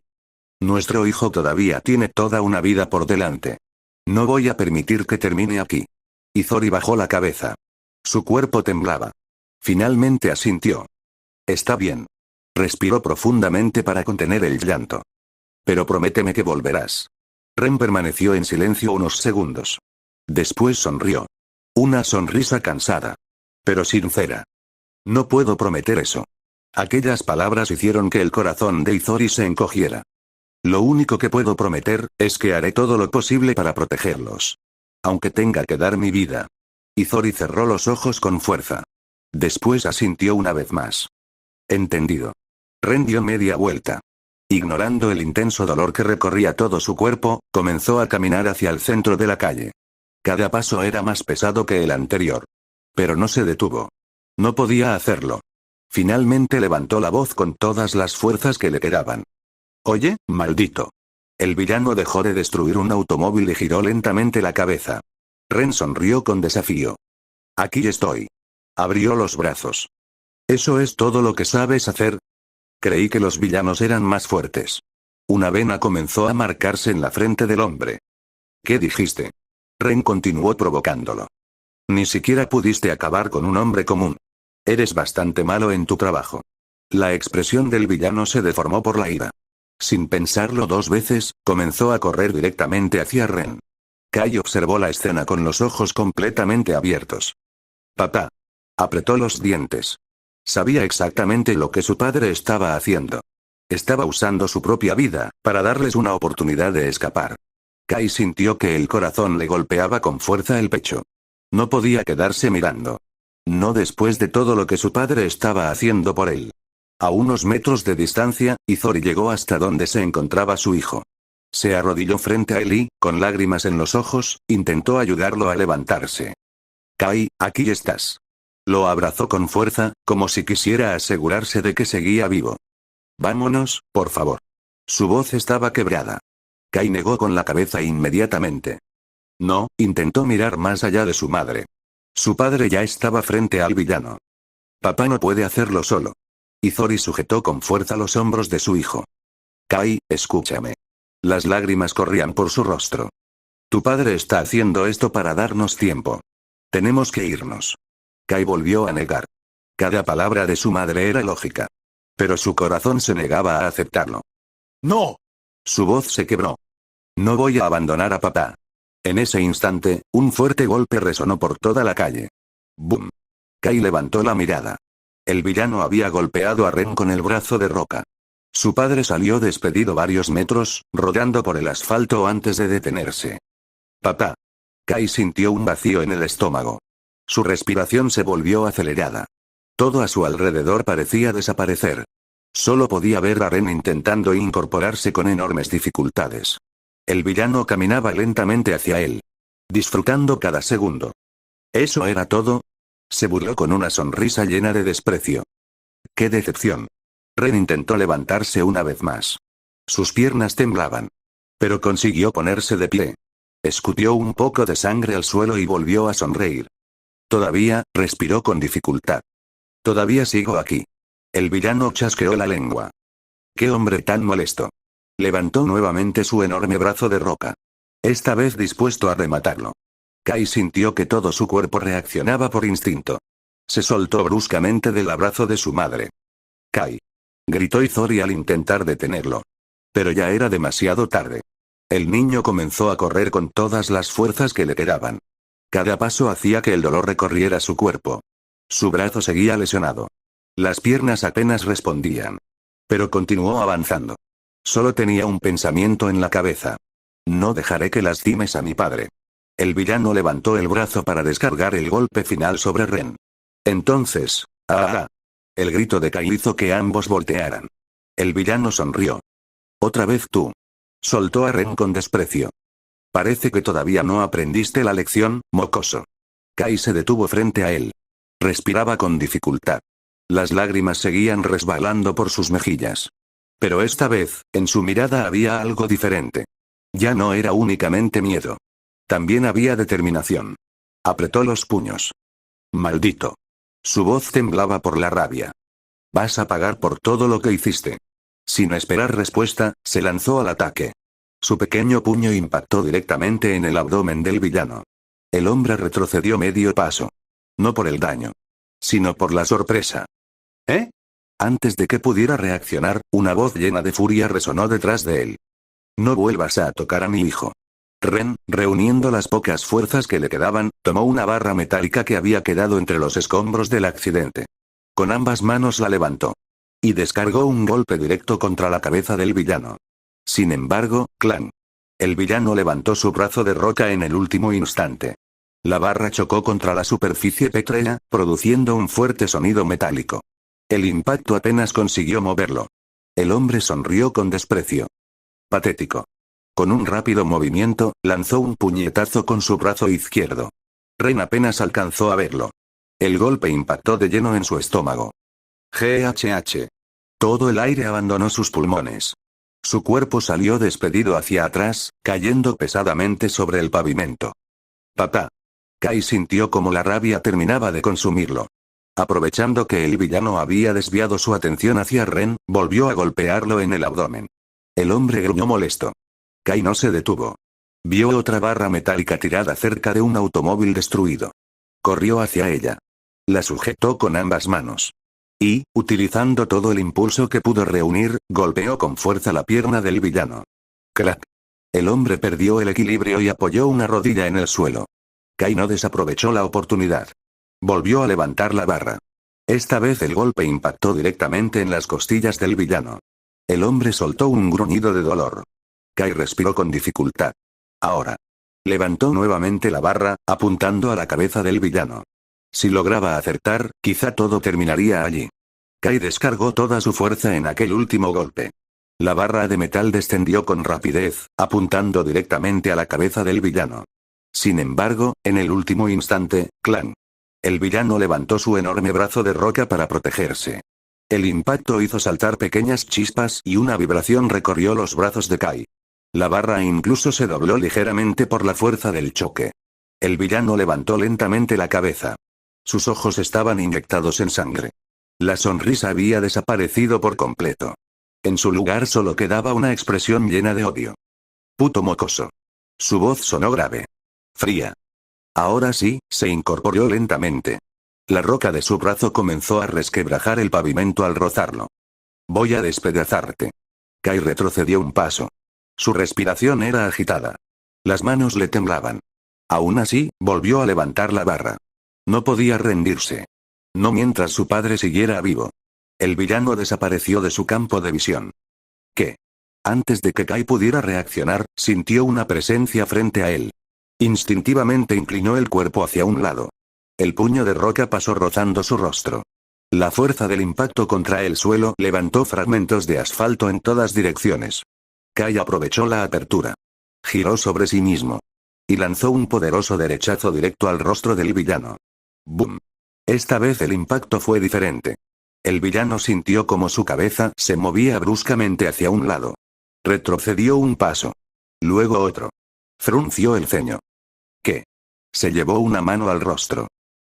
Nuestro hijo todavía tiene toda una vida por delante. No voy a permitir que termine aquí. Izori bajó la cabeza. Su cuerpo temblaba. Finalmente asintió. Está bien. Respiró profundamente para contener el llanto. Pero prométeme que volverás. Ren permaneció en silencio unos segundos. Después sonrió. Una sonrisa cansada. Pero sincera. No puedo prometer eso. Aquellas palabras hicieron que el corazón de Izori se encogiera. Lo único que puedo prometer, es que haré todo lo posible para protegerlos. Aunque tenga que dar mi vida. Izori cerró los ojos con fuerza. Después asintió una vez más. Entendido. Ren dio media vuelta. Ignorando el intenso dolor que recorría todo su cuerpo, comenzó a caminar hacia el centro de la calle. Cada paso era más pesado que el anterior. Pero no se detuvo. No podía hacerlo. Finalmente levantó la voz con todas las fuerzas que le quedaban. Oye, maldito. El villano dejó de destruir un automóvil y giró lentamente la cabeza. Ren sonrió con desafío. Aquí estoy. Abrió los brazos. ¿Eso es todo lo que sabes hacer? Creí que los villanos eran más fuertes. Una vena comenzó a marcarse en la frente del hombre. ¿Qué dijiste? Ren continuó provocándolo. Ni siquiera pudiste acabar con un hombre común. Eres bastante malo en tu trabajo. La expresión del villano se deformó por la ira. Sin pensarlo dos veces, comenzó a correr directamente hacia Ren. Kai observó la escena con los ojos completamente abiertos. Papá. Apretó los dientes. Sabía exactamente lo que su padre estaba haciendo. Estaba usando su propia vida, para darles una oportunidad de escapar. Kai sintió que el corazón le golpeaba con fuerza el pecho. No podía quedarse mirando. No después de todo lo que su padre estaba haciendo por él. A unos metros de distancia, Izori llegó hasta donde se encontraba su hijo. Se arrodilló frente a él y, con lágrimas en los ojos, intentó ayudarlo a levantarse. Kai, aquí estás. Lo abrazó con fuerza, como si quisiera asegurarse de que seguía vivo. Vámonos, por favor. Su voz estaba quebrada. Kai negó con la cabeza inmediatamente. No, intentó mirar más allá de su madre. Su padre ya estaba frente al villano. Papá no puede hacerlo solo. Izori sujetó con fuerza los hombros de su hijo. Kai, escúchame. Las lágrimas corrían por su rostro. Tu padre está haciendo esto para darnos tiempo. Tenemos que irnos. Kai volvió a negar. Cada palabra de su madre era lógica. Pero su corazón se negaba a aceptarlo. ¡No! Su voz se quebró. No voy a abandonar a papá. En ese instante, un fuerte golpe resonó por toda la calle. ¡Bum! Kai levantó la mirada. El villano había golpeado a Ren con el brazo de roca. Su padre salió despedido varios metros, rodando por el asfalto antes de detenerse. Papá. Kai sintió un vacío en el estómago. Su respiración se volvió acelerada. Todo a su alrededor parecía desaparecer. Solo podía ver a Ren intentando incorporarse con enormes dificultades. El villano caminaba lentamente hacia él. Disfrutando cada segundo. ¿Eso era todo? Se burló con una sonrisa llena de desprecio. ¡Qué decepción! Ren intentó levantarse una vez más. Sus piernas temblaban. Pero consiguió ponerse de pie. Escutió un poco de sangre al suelo y volvió a sonreír. Todavía, respiró con dificultad. Todavía sigo aquí. El villano chasqueó la lengua. ¡Qué hombre tan molesto! Levantó nuevamente su enorme brazo de roca. Esta vez dispuesto a rematarlo. Kai sintió que todo su cuerpo reaccionaba por instinto. Se soltó bruscamente del abrazo de su madre. ¡Kai! Gritó Izori al intentar detenerlo. Pero ya era demasiado tarde. El niño comenzó a correr con todas las fuerzas que le quedaban. Cada paso hacía que el dolor recorriera su cuerpo. Su brazo seguía lesionado. Las piernas apenas respondían. Pero continuó avanzando. Solo tenía un pensamiento en la cabeza. No dejaré que lastimes a mi padre. El villano levantó el brazo para descargar el golpe final sobre Ren. Entonces, ¡ah! El grito de Kai hizo que ambos voltearan. El villano sonrió. Otra vez tú. Soltó a Ren con desprecio. Parece que todavía no aprendiste la lección, mocoso. Kai se detuvo frente a él. Respiraba con dificultad. Las lágrimas seguían resbalando por sus mejillas. Pero esta vez, en su mirada había algo diferente. Ya no era únicamente miedo. También había determinación. Apretó los puños. Maldito. Su voz temblaba por la rabia. Vas a pagar por todo lo que hiciste. Sin esperar respuesta, se lanzó al ataque. Su pequeño puño impactó directamente en el abdomen del villano. El hombre retrocedió medio paso. No por el daño, sino por la sorpresa. ¿Eh? Antes de que pudiera reaccionar, una voz llena de furia resonó detrás de él. No vuelvas a tocar a mi hijo. Ren, reuniendo las pocas fuerzas que le quedaban, tomó una barra metálica que había quedado entre los escombros del accidente. Con ambas manos la levantó. Y descargó un golpe directo contra la cabeza del villano. Sin embargo, clan. El villano levantó su brazo de roca en el último instante. La barra chocó contra la superficie pétrea, produciendo un fuerte sonido metálico. El impacto apenas consiguió moverlo. El hombre sonrió con desprecio. Patético. Con un rápido movimiento, lanzó un puñetazo con su brazo izquierdo. Ren apenas alcanzó a verlo. El golpe impactó de lleno en su estómago. GHH. Todo el aire abandonó sus pulmones. Su cuerpo salió despedido hacia atrás, cayendo pesadamente sobre el pavimento. Papá. Kai sintió como la rabia terminaba de consumirlo. Aprovechando que el villano había desviado su atención hacia Ren, volvió a golpearlo en el abdomen. El hombre gruñó molesto. Kai no se detuvo. Vio otra barra metálica tirada cerca de un automóvil destruido. Corrió hacia ella. La sujetó con ambas manos. Y, utilizando todo el impulso que pudo reunir, golpeó con fuerza la pierna del villano. ¡Crack! El hombre perdió el equilibrio y apoyó una rodilla en el suelo. Kai no desaprovechó la oportunidad. Volvió a levantar la barra. Esta vez el golpe impactó directamente en las costillas del villano. El hombre soltó un gruñido de dolor. Kai respiró con dificultad. Ahora. Levantó nuevamente la barra, apuntando a la cabeza del villano. Si lograba acertar, quizá todo terminaría allí. Kai descargó toda su fuerza en aquel último golpe. La barra de metal descendió con rapidez, apuntando directamente a la cabeza del villano. Sin embargo, en el último instante, clan. El villano levantó su enorme brazo de roca para protegerse. El impacto hizo saltar pequeñas chispas y una vibración recorrió los brazos de Kai. La barra incluso se dobló ligeramente por la fuerza del choque. El villano levantó lentamente la cabeza. Sus ojos estaban inyectados en sangre. La sonrisa había desaparecido por completo. En su lugar solo quedaba una expresión llena de odio. Puto mocoso. Su voz sonó grave. Fría. Ahora sí, se incorporó lentamente. La roca de su brazo comenzó a resquebrajar el pavimento al rozarlo. Voy a despedazarte. Kai retrocedió un paso. Su respiración era agitada. Las manos le temblaban. Aún así, volvió a levantar la barra. No podía rendirse. No mientras su padre siguiera vivo. El villano desapareció de su campo de visión. ¿Qué? Antes de que Kai pudiera reaccionar, sintió una presencia frente a él. Instintivamente inclinó el cuerpo hacia un lado. El puño de roca pasó rozando su rostro. La fuerza del impacto contra el suelo levantó fragmentos de asfalto en todas direcciones. Kai aprovechó la apertura. Giró sobre sí mismo. Y lanzó un poderoso derechazo directo al rostro del villano. ¡Bum! Esta vez el impacto fue diferente. El villano sintió como su cabeza se movía bruscamente hacia un lado. Retrocedió un paso. Luego otro. Frunció el ceño. ¿Qué? Se llevó una mano al rostro.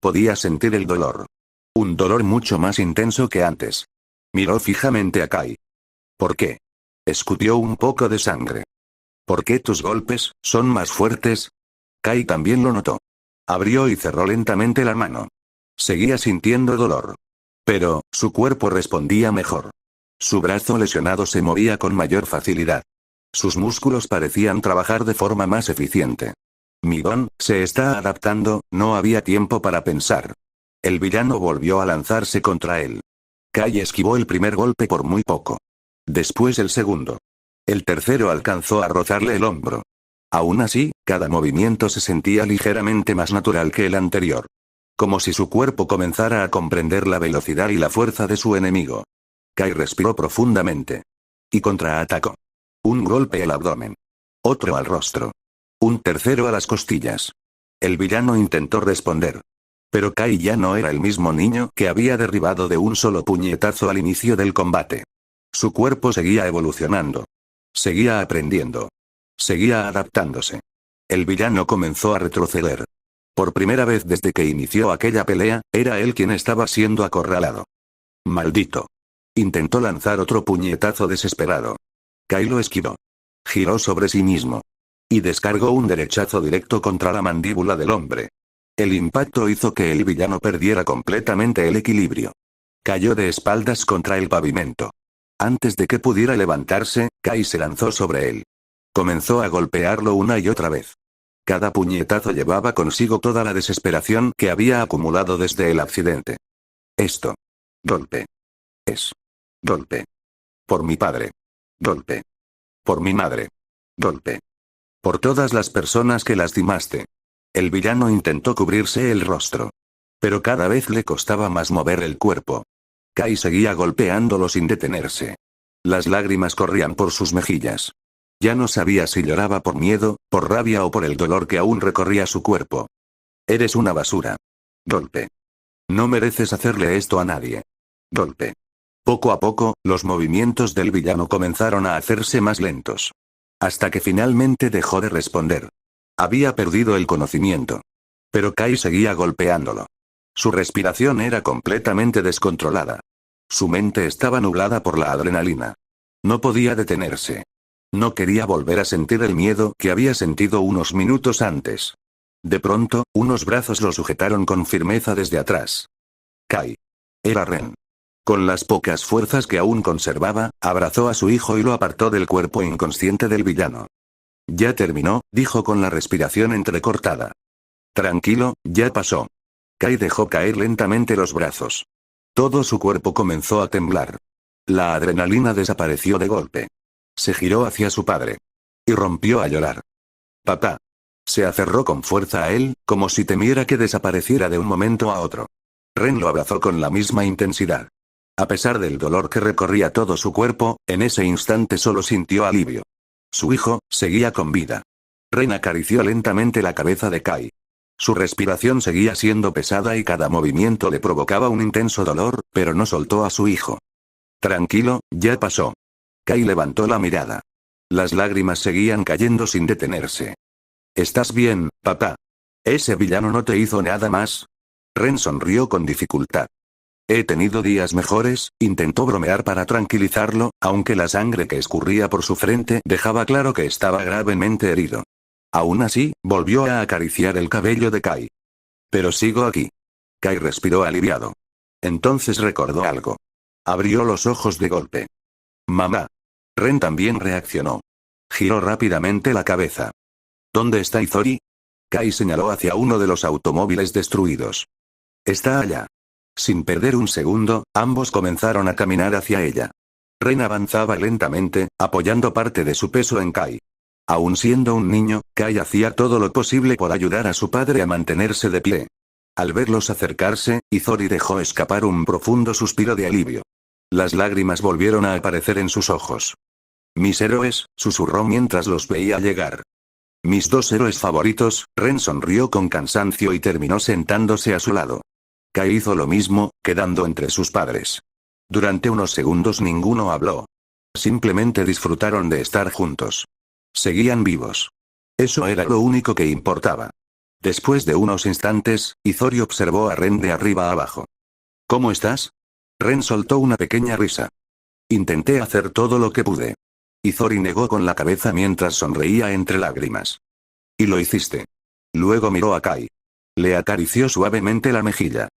Podía sentir el dolor. Un dolor mucho más intenso que antes. Miró fijamente a Kai. ¿Por qué? Escutió un poco de sangre. ¿Por qué tus golpes son más fuertes? Kai también lo notó. Abrió y cerró lentamente la mano. Seguía sintiendo dolor. Pero, su cuerpo respondía mejor. Su brazo lesionado se movía con mayor facilidad. Sus músculos parecían trabajar de forma más eficiente. Midon, se está adaptando, no había tiempo para pensar. El villano volvió a lanzarse contra él. Kai esquivó el primer golpe por muy poco. Después el segundo. El tercero alcanzó a rozarle el hombro. Aún así, cada movimiento se sentía ligeramente más natural que el anterior. Como si su cuerpo comenzara a comprender la velocidad y la fuerza de su enemigo. Kai respiró profundamente. Y contraatacó. Un golpe al abdomen. Otro al rostro. Un tercero a las costillas. El villano intentó responder. Pero Kai ya no era el mismo niño que había derribado de un solo puñetazo al inicio del combate. Su cuerpo seguía evolucionando. Seguía aprendiendo. Seguía adaptándose. El villano comenzó a retroceder. Por primera vez desde que inició aquella pelea, era él quien estaba siendo acorralado. Maldito. Intentó lanzar otro puñetazo desesperado. Kai lo esquivó. Giró sobre sí mismo. Y descargó un derechazo directo contra la mandíbula del hombre. El impacto hizo que el villano perdiera completamente el equilibrio. Cayó de espaldas contra el pavimento. Antes de que pudiera levantarse, Kai se lanzó sobre él. Comenzó a golpearlo una y otra vez. Cada puñetazo llevaba consigo toda la desesperación que había acumulado desde el accidente. Esto. Golpe. Es. Golpe. Por mi padre. Golpe. Por mi madre. Golpe. Por todas las personas que lastimaste. El villano intentó cubrirse el rostro. Pero cada vez le costaba más mover el cuerpo. Kai seguía golpeándolo sin detenerse. Las lágrimas corrían por sus mejillas. Ya no sabía si lloraba por miedo, por rabia o por el dolor que aún recorría su cuerpo. Eres una basura. Golpe. No mereces hacerle esto a nadie. Golpe. Poco a poco, los movimientos del villano comenzaron a hacerse más lentos. Hasta que finalmente dejó de responder. Había perdido el conocimiento. Pero Kai seguía golpeándolo. Su respiración era completamente descontrolada. Su mente estaba nublada por la adrenalina. No podía detenerse. No quería volver a sentir el miedo que había sentido unos minutos antes. De pronto, unos brazos lo sujetaron con firmeza desde atrás. Kai. Era Ren. Con las pocas fuerzas que aún conservaba, abrazó a su hijo y lo apartó del cuerpo inconsciente del villano. Ya terminó, dijo con la respiración entrecortada. Tranquilo, ya pasó. Kai dejó caer lentamente los brazos. Todo su cuerpo comenzó a temblar. La adrenalina desapareció de golpe. Se giró hacia su padre. Y rompió a llorar. Papá. Se aferró con fuerza a él, como si temiera que desapareciera de un momento a otro. Ren lo abrazó con la misma intensidad. A pesar del dolor que recorría todo su cuerpo, en ese instante solo sintió alivio. Su hijo, seguía con vida. Ren acarició lentamente la cabeza de Kai. Su respiración seguía siendo pesada y cada movimiento le provocaba un intenso dolor, pero no soltó a su hijo. Tranquilo, ya pasó. Kai levantó la mirada. Las lágrimas seguían cayendo sin detenerse. ¿Estás bien, papá? ¿Ese villano no te hizo nada más? Ren sonrió con dificultad. He tenido días mejores, intentó bromear para tranquilizarlo, aunque la sangre que escurría por su frente dejaba claro que estaba gravemente herido. Aún así, volvió a acariciar el cabello de Kai. Pero sigo aquí. Kai respiró aliviado. Entonces recordó algo. Abrió los ojos de golpe. Mamá. Ren también reaccionó. Giró rápidamente la cabeza. ¿Dónde está Izori? Kai señaló hacia uno de los automóviles destruidos. Está allá. Sin perder un segundo, ambos comenzaron a caminar hacia ella. Ren avanzaba lentamente, apoyando parte de su peso en Kai. Aún siendo un niño, Kai hacía todo lo posible por ayudar a su padre a mantenerse de pie. Al verlos acercarse, Izori dejó escapar un profundo suspiro de alivio. Las lágrimas volvieron a aparecer en sus ojos. Mis héroes, susurró mientras los veía llegar. Mis dos héroes favoritos. Ren sonrió con cansancio y terminó sentándose a su lado. Kai hizo lo mismo, quedando entre sus padres. Durante unos segundos ninguno habló. Simplemente disfrutaron de estar juntos. Seguían vivos. Eso era lo único que importaba. Después de unos instantes, Izori observó a Ren de arriba abajo. ¿Cómo estás? Ren soltó una pequeña risa. Intenté hacer todo lo que pude. Izori negó con la cabeza mientras sonreía entre lágrimas. Y lo hiciste. Luego miró a Kai. Le acarició suavemente la mejilla.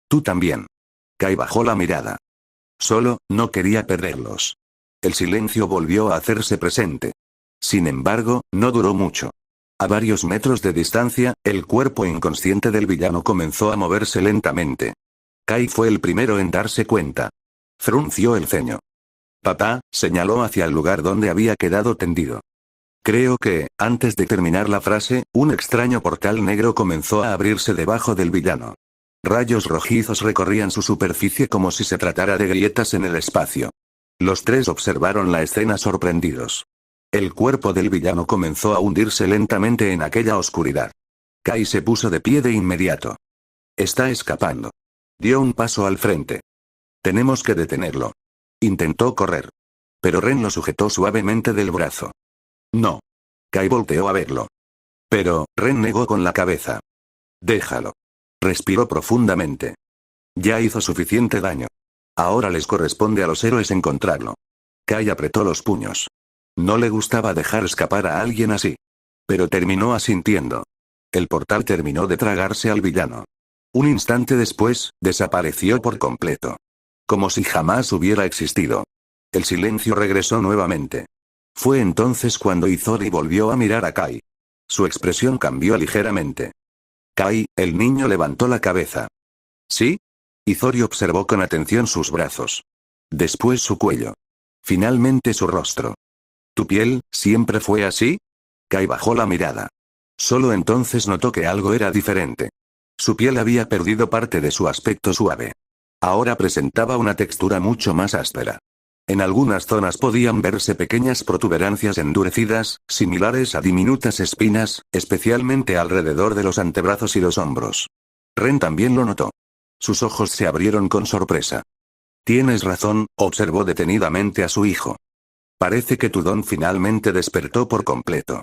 Tú también. Kai bajó la mirada. Solo, no quería perderlos. El silencio volvió a hacerse presente. Sin embargo, no duró mucho. A varios metros de distancia, el cuerpo inconsciente del villano comenzó a moverse lentamente. Kai fue el primero en darse cuenta. Frunció el ceño. Papá, señaló hacia el lugar donde había quedado tendido. Creo que, antes de terminar la frase, un extraño portal negro comenzó a abrirse debajo del villano. Rayos rojizos recorrían su superficie como si se tratara de grietas en el espacio. Los tres observaron la escena sorprendidos. El cuerpo del villano comenzó a hundirse lentamente en aquella oscuridad. Kai se puso de pie de inmediato. Está escapando. Dio un paso al frente. Tenemos que detenerlo. Intentó correr. Pero Ren lo sujetó suavemente del brazo. No. Kai volteó a verlo. Pero, Ren negó con la cabeza. Déjalo. Respiró profundamente. Ya hizo suficiente daño. Ahora les corresponde a los héroes encontrarlo. Kai apretó los puños. No le gustaba dejar escapar a alguien así. Pero terminó asintiendo. El portal terminó de tragarse al villano. Un instante después, desapareció por completo. Como si jamás hubiera existido. El silencio regresó nuevamente. Fue entonces cuando Izori volvió a mirar a Kai. Su expresión cambió ligeramente. Kai, el niño levantó la cabeza. ¿Sí? Izori observó con atención sus brazos. Después su cuello. Finalmente su rostro. ¿Tu piel, siempre fue así? Kai bajó la mirada. Solo entonces notó que algo era diferente. Su piel había perdido parte de su aspecto suave. Ahora presentaba una textura mucho más áspera. En algunas zonas podían verse pequeñas protuberancias endurecidas, similares a diminutas espinas, especialmente alrededor de los antebrazos y los hombros. Ren también lo notó. Sus ojos se abrieron con sorpresa. Tienes razón, observó detenidamente a su hijo. Parece que tu don finalmente despertó por completo.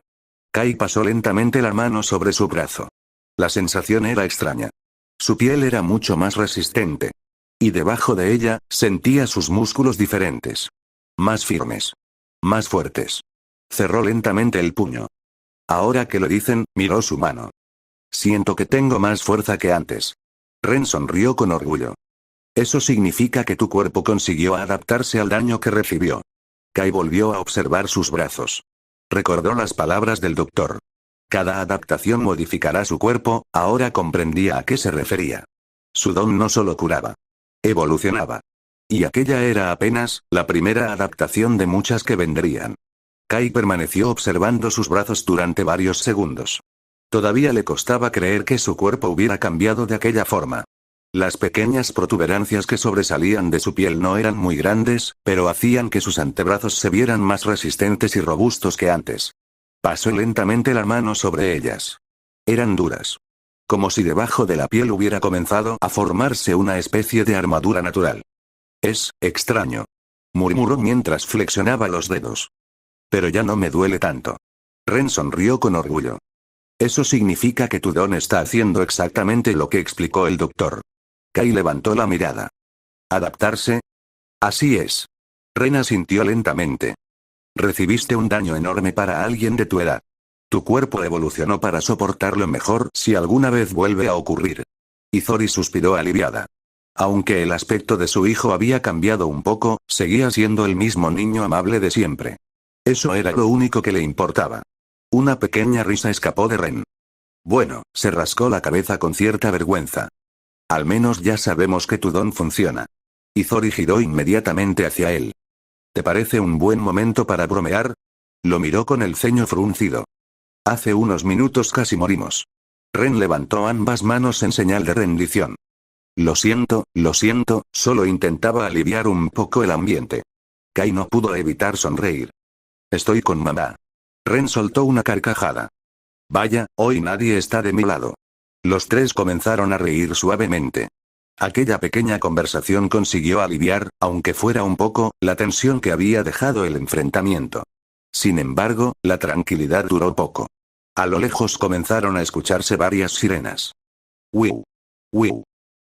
Kai pasó lentamente la mano sobre su brazo. La sensación era extraña. Su piel era mucho más resistente. Y debajo de ella, sentía sus músculos diferentes. Más firmes. Más fuertes. Cerró lentamente el puño. Ahora que lo dicen, miró su mano. Siento que tengo más fuerza que antes. Ren sonrió con orgullo. Eso significa que tu cuerpo consiguió adaptarse al daño que recibió. Kai volvió a observar sus brazos. Recordó las palabras del doctor. Cada adaptación modificará su cuerpo, ahora comprendía a qué se refería. Su don no solo curaba. Evolucionaba. Y aquella era apenas, la primera adaptación de muchas que vendrían. Kai permaneció observando sus brazos durante varios segundos. Todavía le costaba creer que su cuerpo hubiera cambiado de aquella forma. Las pequeñas protuberancias que sobresalían de su piel no eran muy grandes, pero hacían que sus antebrazos se vieran más resistentes y robustos que antes. Pasó lentamente la mano sobre ellas. Eran duras. Como si debajo de la piel hubiera comenzado a formarse una especie de armadura natural. Es extraño. Murmuró mientras flexionaba los dedos. Pero ya no me duele tanto. Ren sonrió con orgullo. Eso significa que tu don está haciendo exactamente lo que explicó el doctor. Kai levantó la mirada. ¿Adaptarse? Así es. Ren asintió lentamente. Recibiste un daño enorme para alguien de tu edad. Tu cuerpo evolucionó para soportarlo mejor si alguna vez vuelve a ocurrir. Izori suspiró aliviada. Aunque el aspecto de su hijo había cambiado un poco, seguía siendo el mismo niño amable de siempre. Eso era lo único que le importaba. Una pequeña risa escapó de Ren. Bueno, se rascó la cabeza con cierta vergüenza. Al menos ya sabemos que tu don funciona. Izori giró inmediatamente hacia él. ¿Te parece un buen momento para bromear? Lo miró con el ceño fruncido. Hace unos minutos casi morimos. Ren levantó ambas manos en señal de rendición. Lo siento, solo intentaba aliviar un poco el ambiente. Kai no pudo evitar sonreír. Estoy con mamá. Ren soltó una carcajada. Vaya, hoy nadie está de mi lado. Los tres comenzaron a reír suavemente. Aquella pequeña conversación consiguió aliviar, aunque fuera un poco, la tensión que había dejado el enfrentamiento. Sin embargo, la tranquilidad duró poco. A lo lejos comenzaron a escucharse varias sirenas. ¡Wiu! ¡Wiu!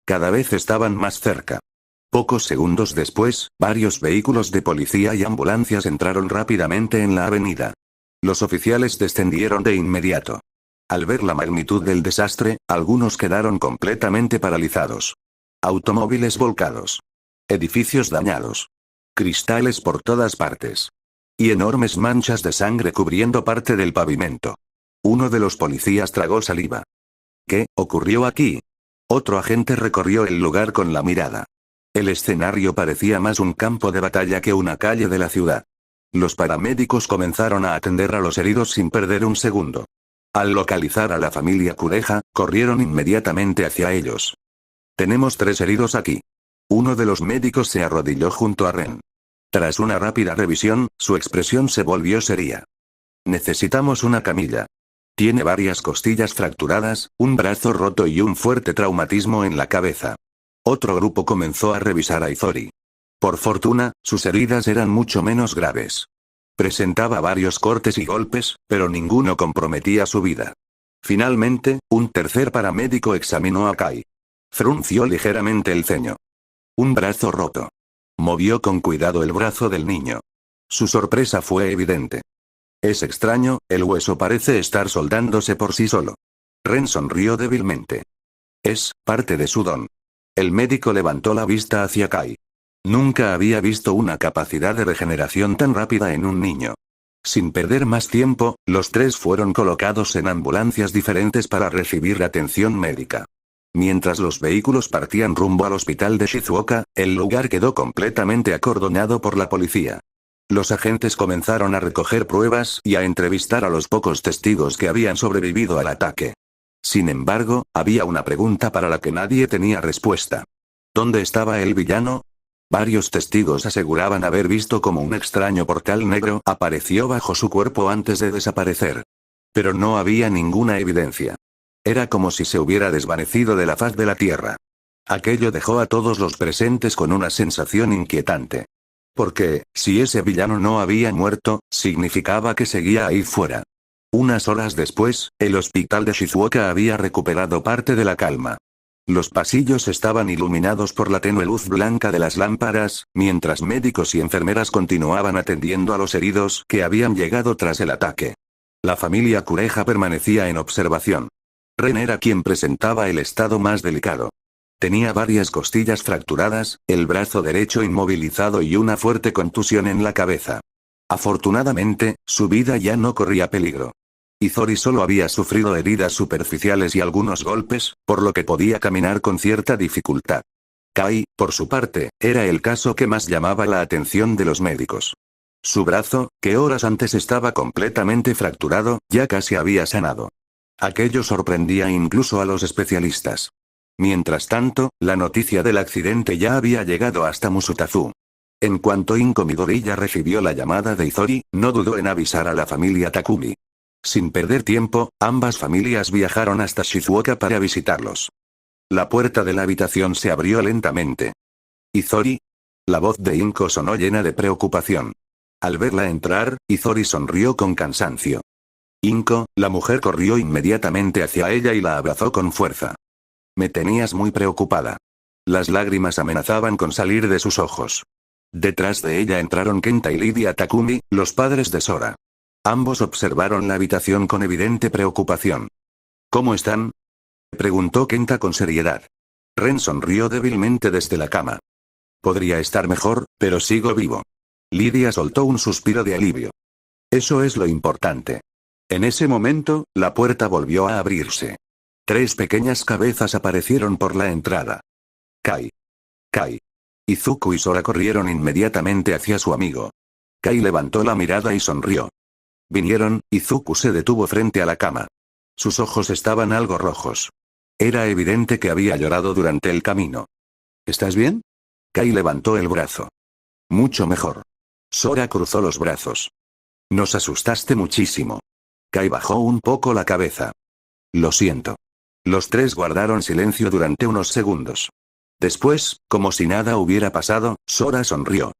Cada vez estaban más cerca. Pocos segundos después, varios vehículos de policía y ambulancias entraron rápidamente en la avenida. Los oficiales descendieron de inmediato. Al ver la magnitud del desastre, algunos quedaron completamente paralizados. Automóviles volcados. Edificios dañados. Cristales por todas partes. Y enormes manchas de sangre cubriendo parte del pavimento. Uno de los policías tragó saliva. ¿Qué ocurrió aquí? Otro agente recorrió el lugar con la mirada. El escenario parecía más un campo de batalla que una calle de la ciudad. Los paramédicos comenzaron a atender a los heridos sin perder un segundo. Al localizar a la familia Cureja, corrieron inmediatamente hacia ellos. Tenemos 3 heridos aquí. Uno de los médicos se arrodilló junto a Ren. Tras una rápida revisión, su expresión se volvió seria. Necesitamos una camilla. Tiene varias costillas fracturadas, un brazo roto y un fuerte traumatismo en la cabeza. Otro grupo comenzó a revisar a Izori. Por fortuna, sus heridas eran mucho menos graves. Presentaba varios cortes y golpes, pero ninguno comprometía su vida. Finalmente, un tercer paramédico examinó a Kai. Frunció ligeramente el ceño. Un brazo roto. Movió con cuidado el brazo del niño. Su sorpresa fue evidente. Es extraño, el hueso parece estar soldándose por sí solo. Ren sonrió débilmente. Es parte de su don. El médico levantó la vista hacia Kai. Nunca había visto una capacidad de regeneración tan rápida en un niño. Sin perder más tiempo, los 3 fueron colocados en ambulancias diferentes para recibir atención médica. Mientras los vehículos partían rumbo al hospital de Shizuoka, el lugar quedó completamente acordonado por la policía. Los agentes comenzaron a recoger pruebas y a entrevistar a los pocos testigos que habían sobrevivido al ataque. Sin embargo, había una pregunta para la que nadie tenía respuesta. ¿Dónde estaba el villano? Varios testigos aseguraban haber visto cómo un extraño portal negro apareció bajo su cuerpo antes de desaparecer. Pero no había ninguna evidencia. Era como si se hubiera desvanecido de la faz de la tierra. Aquello dejó a todos los presentes con una sensación inquietante. Porque, si ese villano no había muerto, significaba que seguía ahí fuera. Unas horas después, el hospital de Shizuoka había recuperado parte de la calma. Los pasillos estaban iluminados por la tenue luz blanca de las lámparas, mientras médicos y enfermeras continuaban atendiendo a los heridos que habían llegado tras el ataque. La familia Cureja permanecía en observación. Ren era quien presentaba el estado más delicado. Tenía varias costillas fracturadas, el brazo derecho inmovilizado y una fuerte contusión en la cabeza. Afortunadamente, su vida ya no corría peligro. Izori solo había sufrido heridas superficiales y algunos golpes, por lo que podía caminar con cierta dificultad. Kai, por su parte, era el caso que más llamaba la atención de los médicos. Su brazo, que horas antes estaba completamente fracturado, ya casi había sanado. Aquello sorprendía incluso a los especialistas. Mientras tanto, la noticia del accidente ya había llegado hasta Musutazu. En cuanto Inko Midoriya recibió la llamada de Izori, no dudó en avisar a la familia Takumi. Sin perder tiempo, ambas familias viajaron hasta Shizuoka para visitarlos. La puerta de la habitación se abrió lentamente. ¿Izori? La voz de Inko sonó llena de preocupación. Al verla entrar, Izori sonrió con cansancio. Inko, la mujer corrió inmediatamente hacia ella y la abrazó con fuerza. Me tenías muy preocupada. Las lágrimas amenazaban con salir de sus ojos. Detrás de ella entraron Kenta y Lidia Takumi, los padres de Sora. Ambos observaron la habitación con evidente preocupación. ¿Cómo están? Preguntó Kenta con seriedad. Ren sonrió débilmente desde la cama. Podría estar mejor, pero sigo vivo. Lidia soltó un suspiro de alivio. Eso es lo importante. En ese momento, la puerta volvió a abrirse. 3 pequeñas cabezas aparecieron por la entrada. Kai. Izuku y Sora corrieron inmediatamente hacia su amigo. Kai levantó la mirada y sonrió. Vinieron, Izuku se detuvo frente a la cama. Sus ojos estaban algo rojos. Era evidente que había llorado durante el camino. ¿Estás bien? Kai levantó el brazo. Mucho mejor. Sora cruzó los brazos. Nos asustaste muchísimo. Kai bajó un poco la cabeza. Lo siento. Los 3 guardaron silencio durante unos segundos. Después, como si nada hubiera pasado, Sora sonrió.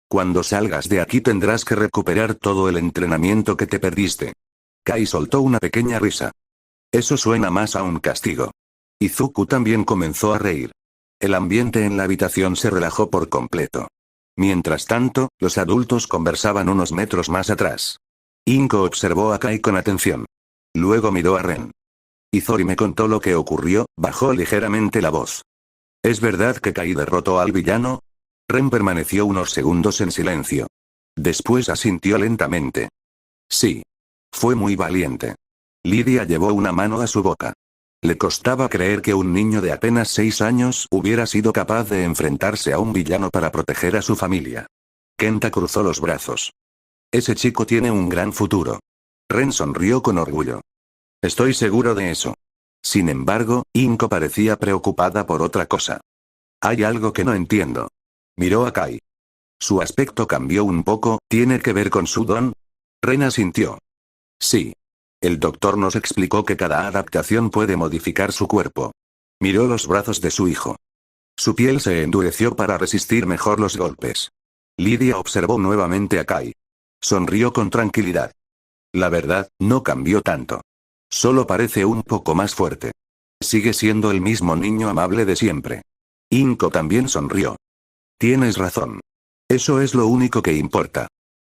Cuando salgas de aquí tendrás que recuperar todo el entrenamiento que te perdiste. Kai soltó una pequeña risa. Eso suena más a un castigo. Izuku también comenzó a reír. El ambiente en la habitación se relajó por completo. Mientras tanto, los adultos conversaban unos metros más atrás. Inko observó a Kai con atención. Luego miró a Ren. Izori me contó lo que ocurrió, bajó ligeramente la voz. ¿Es verdad que Kai derrotó al villano? Ren permaneció unos segundos en silencio. Después asintió lentamente. Sí. Fue muy valiente. Lidia llevó una mano a su boca. Le costaba creer que un niño de apenas 6 años hubiera sido capaz de enfrentarse a un villano para proteger a su familia. Kenta cruzó los brazos. Ese chico tiene un gran futuro. Ren sonrió con orgullo. Estoy seguro de eso. Sin embargo, Inko parecía preocupada por otra cosa. Hay algo que no entiendo. Miró a Kai. Su aspecto cambió un poco, ¿tiene que ver con su don? Ren asintió. Sí. El doctor nos explicó que cada adaptación puede modificar su cuerpo. Miró los brazos de su hijo. Su piel se endureció para resistir mejor los golpes. Lidia observó nuevamente a Kai. Sonrió con tranquilidad. La verdad, no cambió tanto. Solo parece un poco más fuerte. Sigue siendo el mismo niño amable de siempre. Inko también sonrió. Tienes razón. Eso es lo único que importa.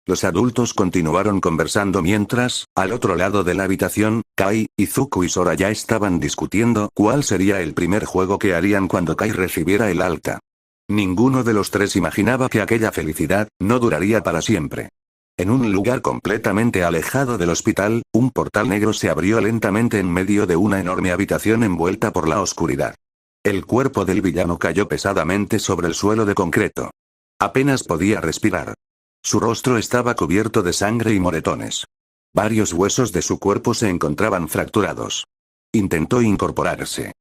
Los adultos continuaron conversando mientras, al otro lado de la habitación, Kai, Izuku y Sora ya estaban discutiendo cuál sería el primer juego que harían cuando Kai recibiera el alta. Ninguno de los tres imaginaba que aquella felicidad no duraría para siempre. En un lugar completamente alejado del hospital, un portal negro se abrió lentamente en medio de una enorme habitación envuelta por la oscuridad. El cuerpo del villano cayó pesadamente sobre el suelo de concreto. Apenas podía respirar. Su rostro estaba cubierto de sangre y moretones. Varios huesos de su cuerpo se encontraban fracturados. Intentó incorporarse.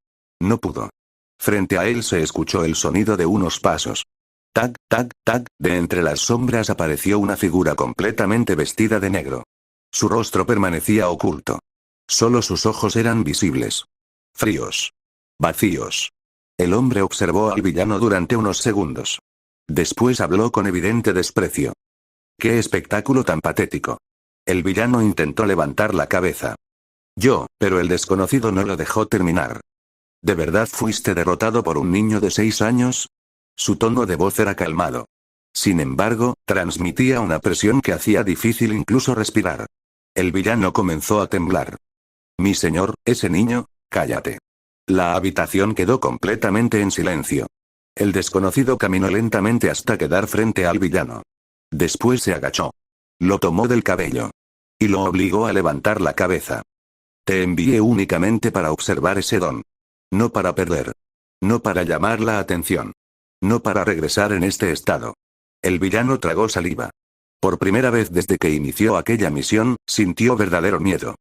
No pudo. Frente a él se escuchó el sonido de unos pasos. Tac, tac, tac, de entre las sombras apareció una figura completamente vestida de negro. Su rostro permanecía oculto. Solo sus ojos eran visibles. Fríos. Vacíos. El hombre observó al villano durante unos segundos. Después habló con evidente desprecio. ¡Qué espectáculo tan patético! El villano intentó levantar la cabeza. Pero el desconocido no lo dejó terminar. ¿De verdad fuiste derrotado por un niño de 6 años? Su tono de voz era calmado. Sin embargo, transmitía una presión que hacía difícil incluso respirar. El villano comenzó a temblar. Mi señor, ese niño, cállate. La habitación quedó completamente en silencio. El desconocido caminó lentamente hasta quedar frente al villano. Después se agachó. Lo tomó del cabello. Y lo obligó a levantar la cabeza. Te envié únicamente para observar ese don. No para perder. No para llamar la atención. No para regresar en este estado. El villano tragó saliva. Por primera vez desde que inició aquella misión, sintió verdadero miedo.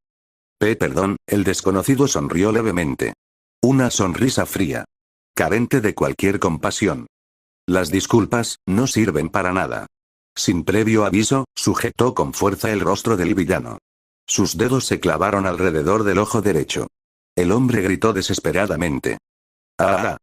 Perdón, el desconocido sonrió levemente. Una sonrisa fría. Carente de cualquier compasión. Las disculpas, no sirven para nada. Sin previo aviso, sujetó con fuerza el rostro del villano. Sus dedos se clavaron alrededor del ojo derecho. El hombre gritó desesperadamente. ¡Ah!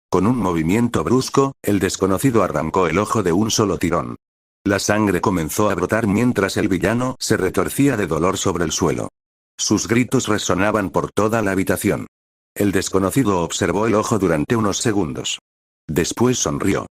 Con un movimiento brusco, el desconocido arrancó el ojo de un solo tirón. La sangre comenzó a brotar mientras el villano se retorcía de dolor sobre el suelo. Sus gritos resonaban por toda la habitación. El desconocido observó el ojo durante unos segundos. Después sonrió.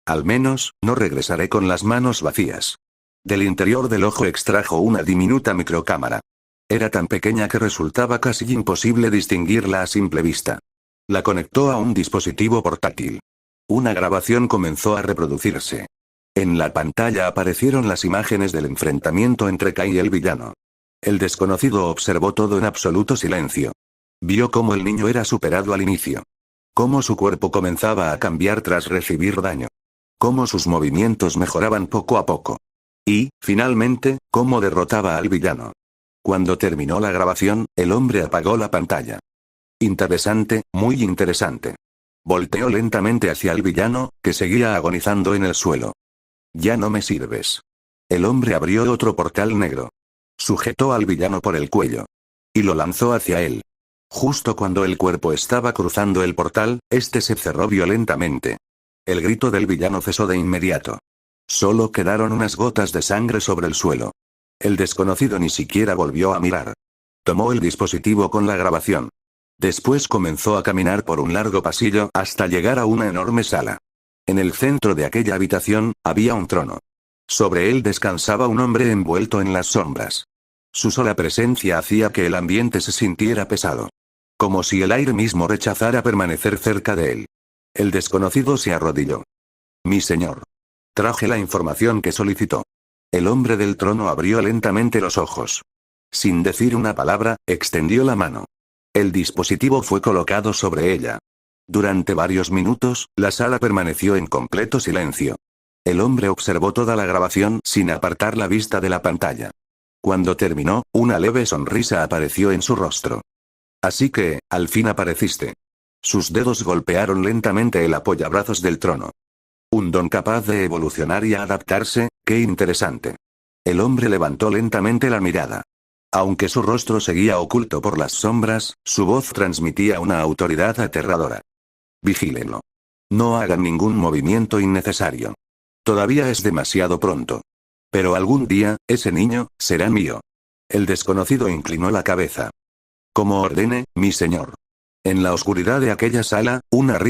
Al menos, no regresaré con las manos vacías. Del interior del ojo extrajo una diminuta microcámara. Era tan pequeña que resultaba casi imposible distinguirla a simple vista. La conectó a un dispositivo portátil. Una grabación comenzó a reproducirse. En la pantalla aparecieron las imágenes del enfrentamiento entre Kai y el villano. El desconocido observó todo en absoluto silencio. Vio cómo el niño era superado al inicio. Cómo su cuerpo comenzaba a cambiar tras recibir daño. Cómo sus movimientos mejoraban poco a poco. Y, finalmente, cómo derrotaba al villano. Cuando terminó la grabación, el hombre apagó la pantalla. Interesante, muy interesante. Volteó lentamente hacia el villano, que seguía agonizando en el suelo. Ya no me sirves. El hombre abrió otro portal negro. Sujetó al villano por el cuello. Y lo lanzó hacia él. Justo cuando el cuerpo estaba cruzando el portal, este se cerró violentamente. El grito del villano cesó de inmediato. Solo quedaron unas gotas de sangre sobre el suelo. El desconocido ni siquiera volvió a mirar. Tomó el dispositivo con la grabación. Después comenzó a caminar por un largo pasillo hasta llegar a una enorme sala. En el centro de aquella habitación, había un trono. Sobre él descansaba un hombre envuelto en las sombras. Su sola presencia hacía que el ambiente se sintiera pesado. Como si el aire mismo rechazara permanecer cerca de él. El desconocido se arrodilló. Mi señor. Traje la información que solicitó. El hombre del trono abrió lentamente los ojos. Sin decir una palabra, extendió la mano. El dispositivo fue colocado sobre ella. Durante varios minutos, la sala permaneció en completo silencio. El hombre observó toda la grabación sin apartar la vista de la pantalla. Cuando terminó, una leve sonrisa apareció en su rostro. Así que, al fin apareciste. Sus dedos golpearon lentamente el apoyabrazos del trono. Un don capaz de evolucionar y adaptarse, qué interesante. El hombre levantó lentamente la mirada. Aunque su rostro seguía oculto por las sombras, su voz transmitía una autoridad aterradora. Vigílenlo. No hagan ningún movimiento innecesario. Todavía es demasiado pronto. Pero algún día, ese niño, será mío. El desconocido inclinó la cabeza. Como ordene, mi señor. En la oscuridad de aquella sala, una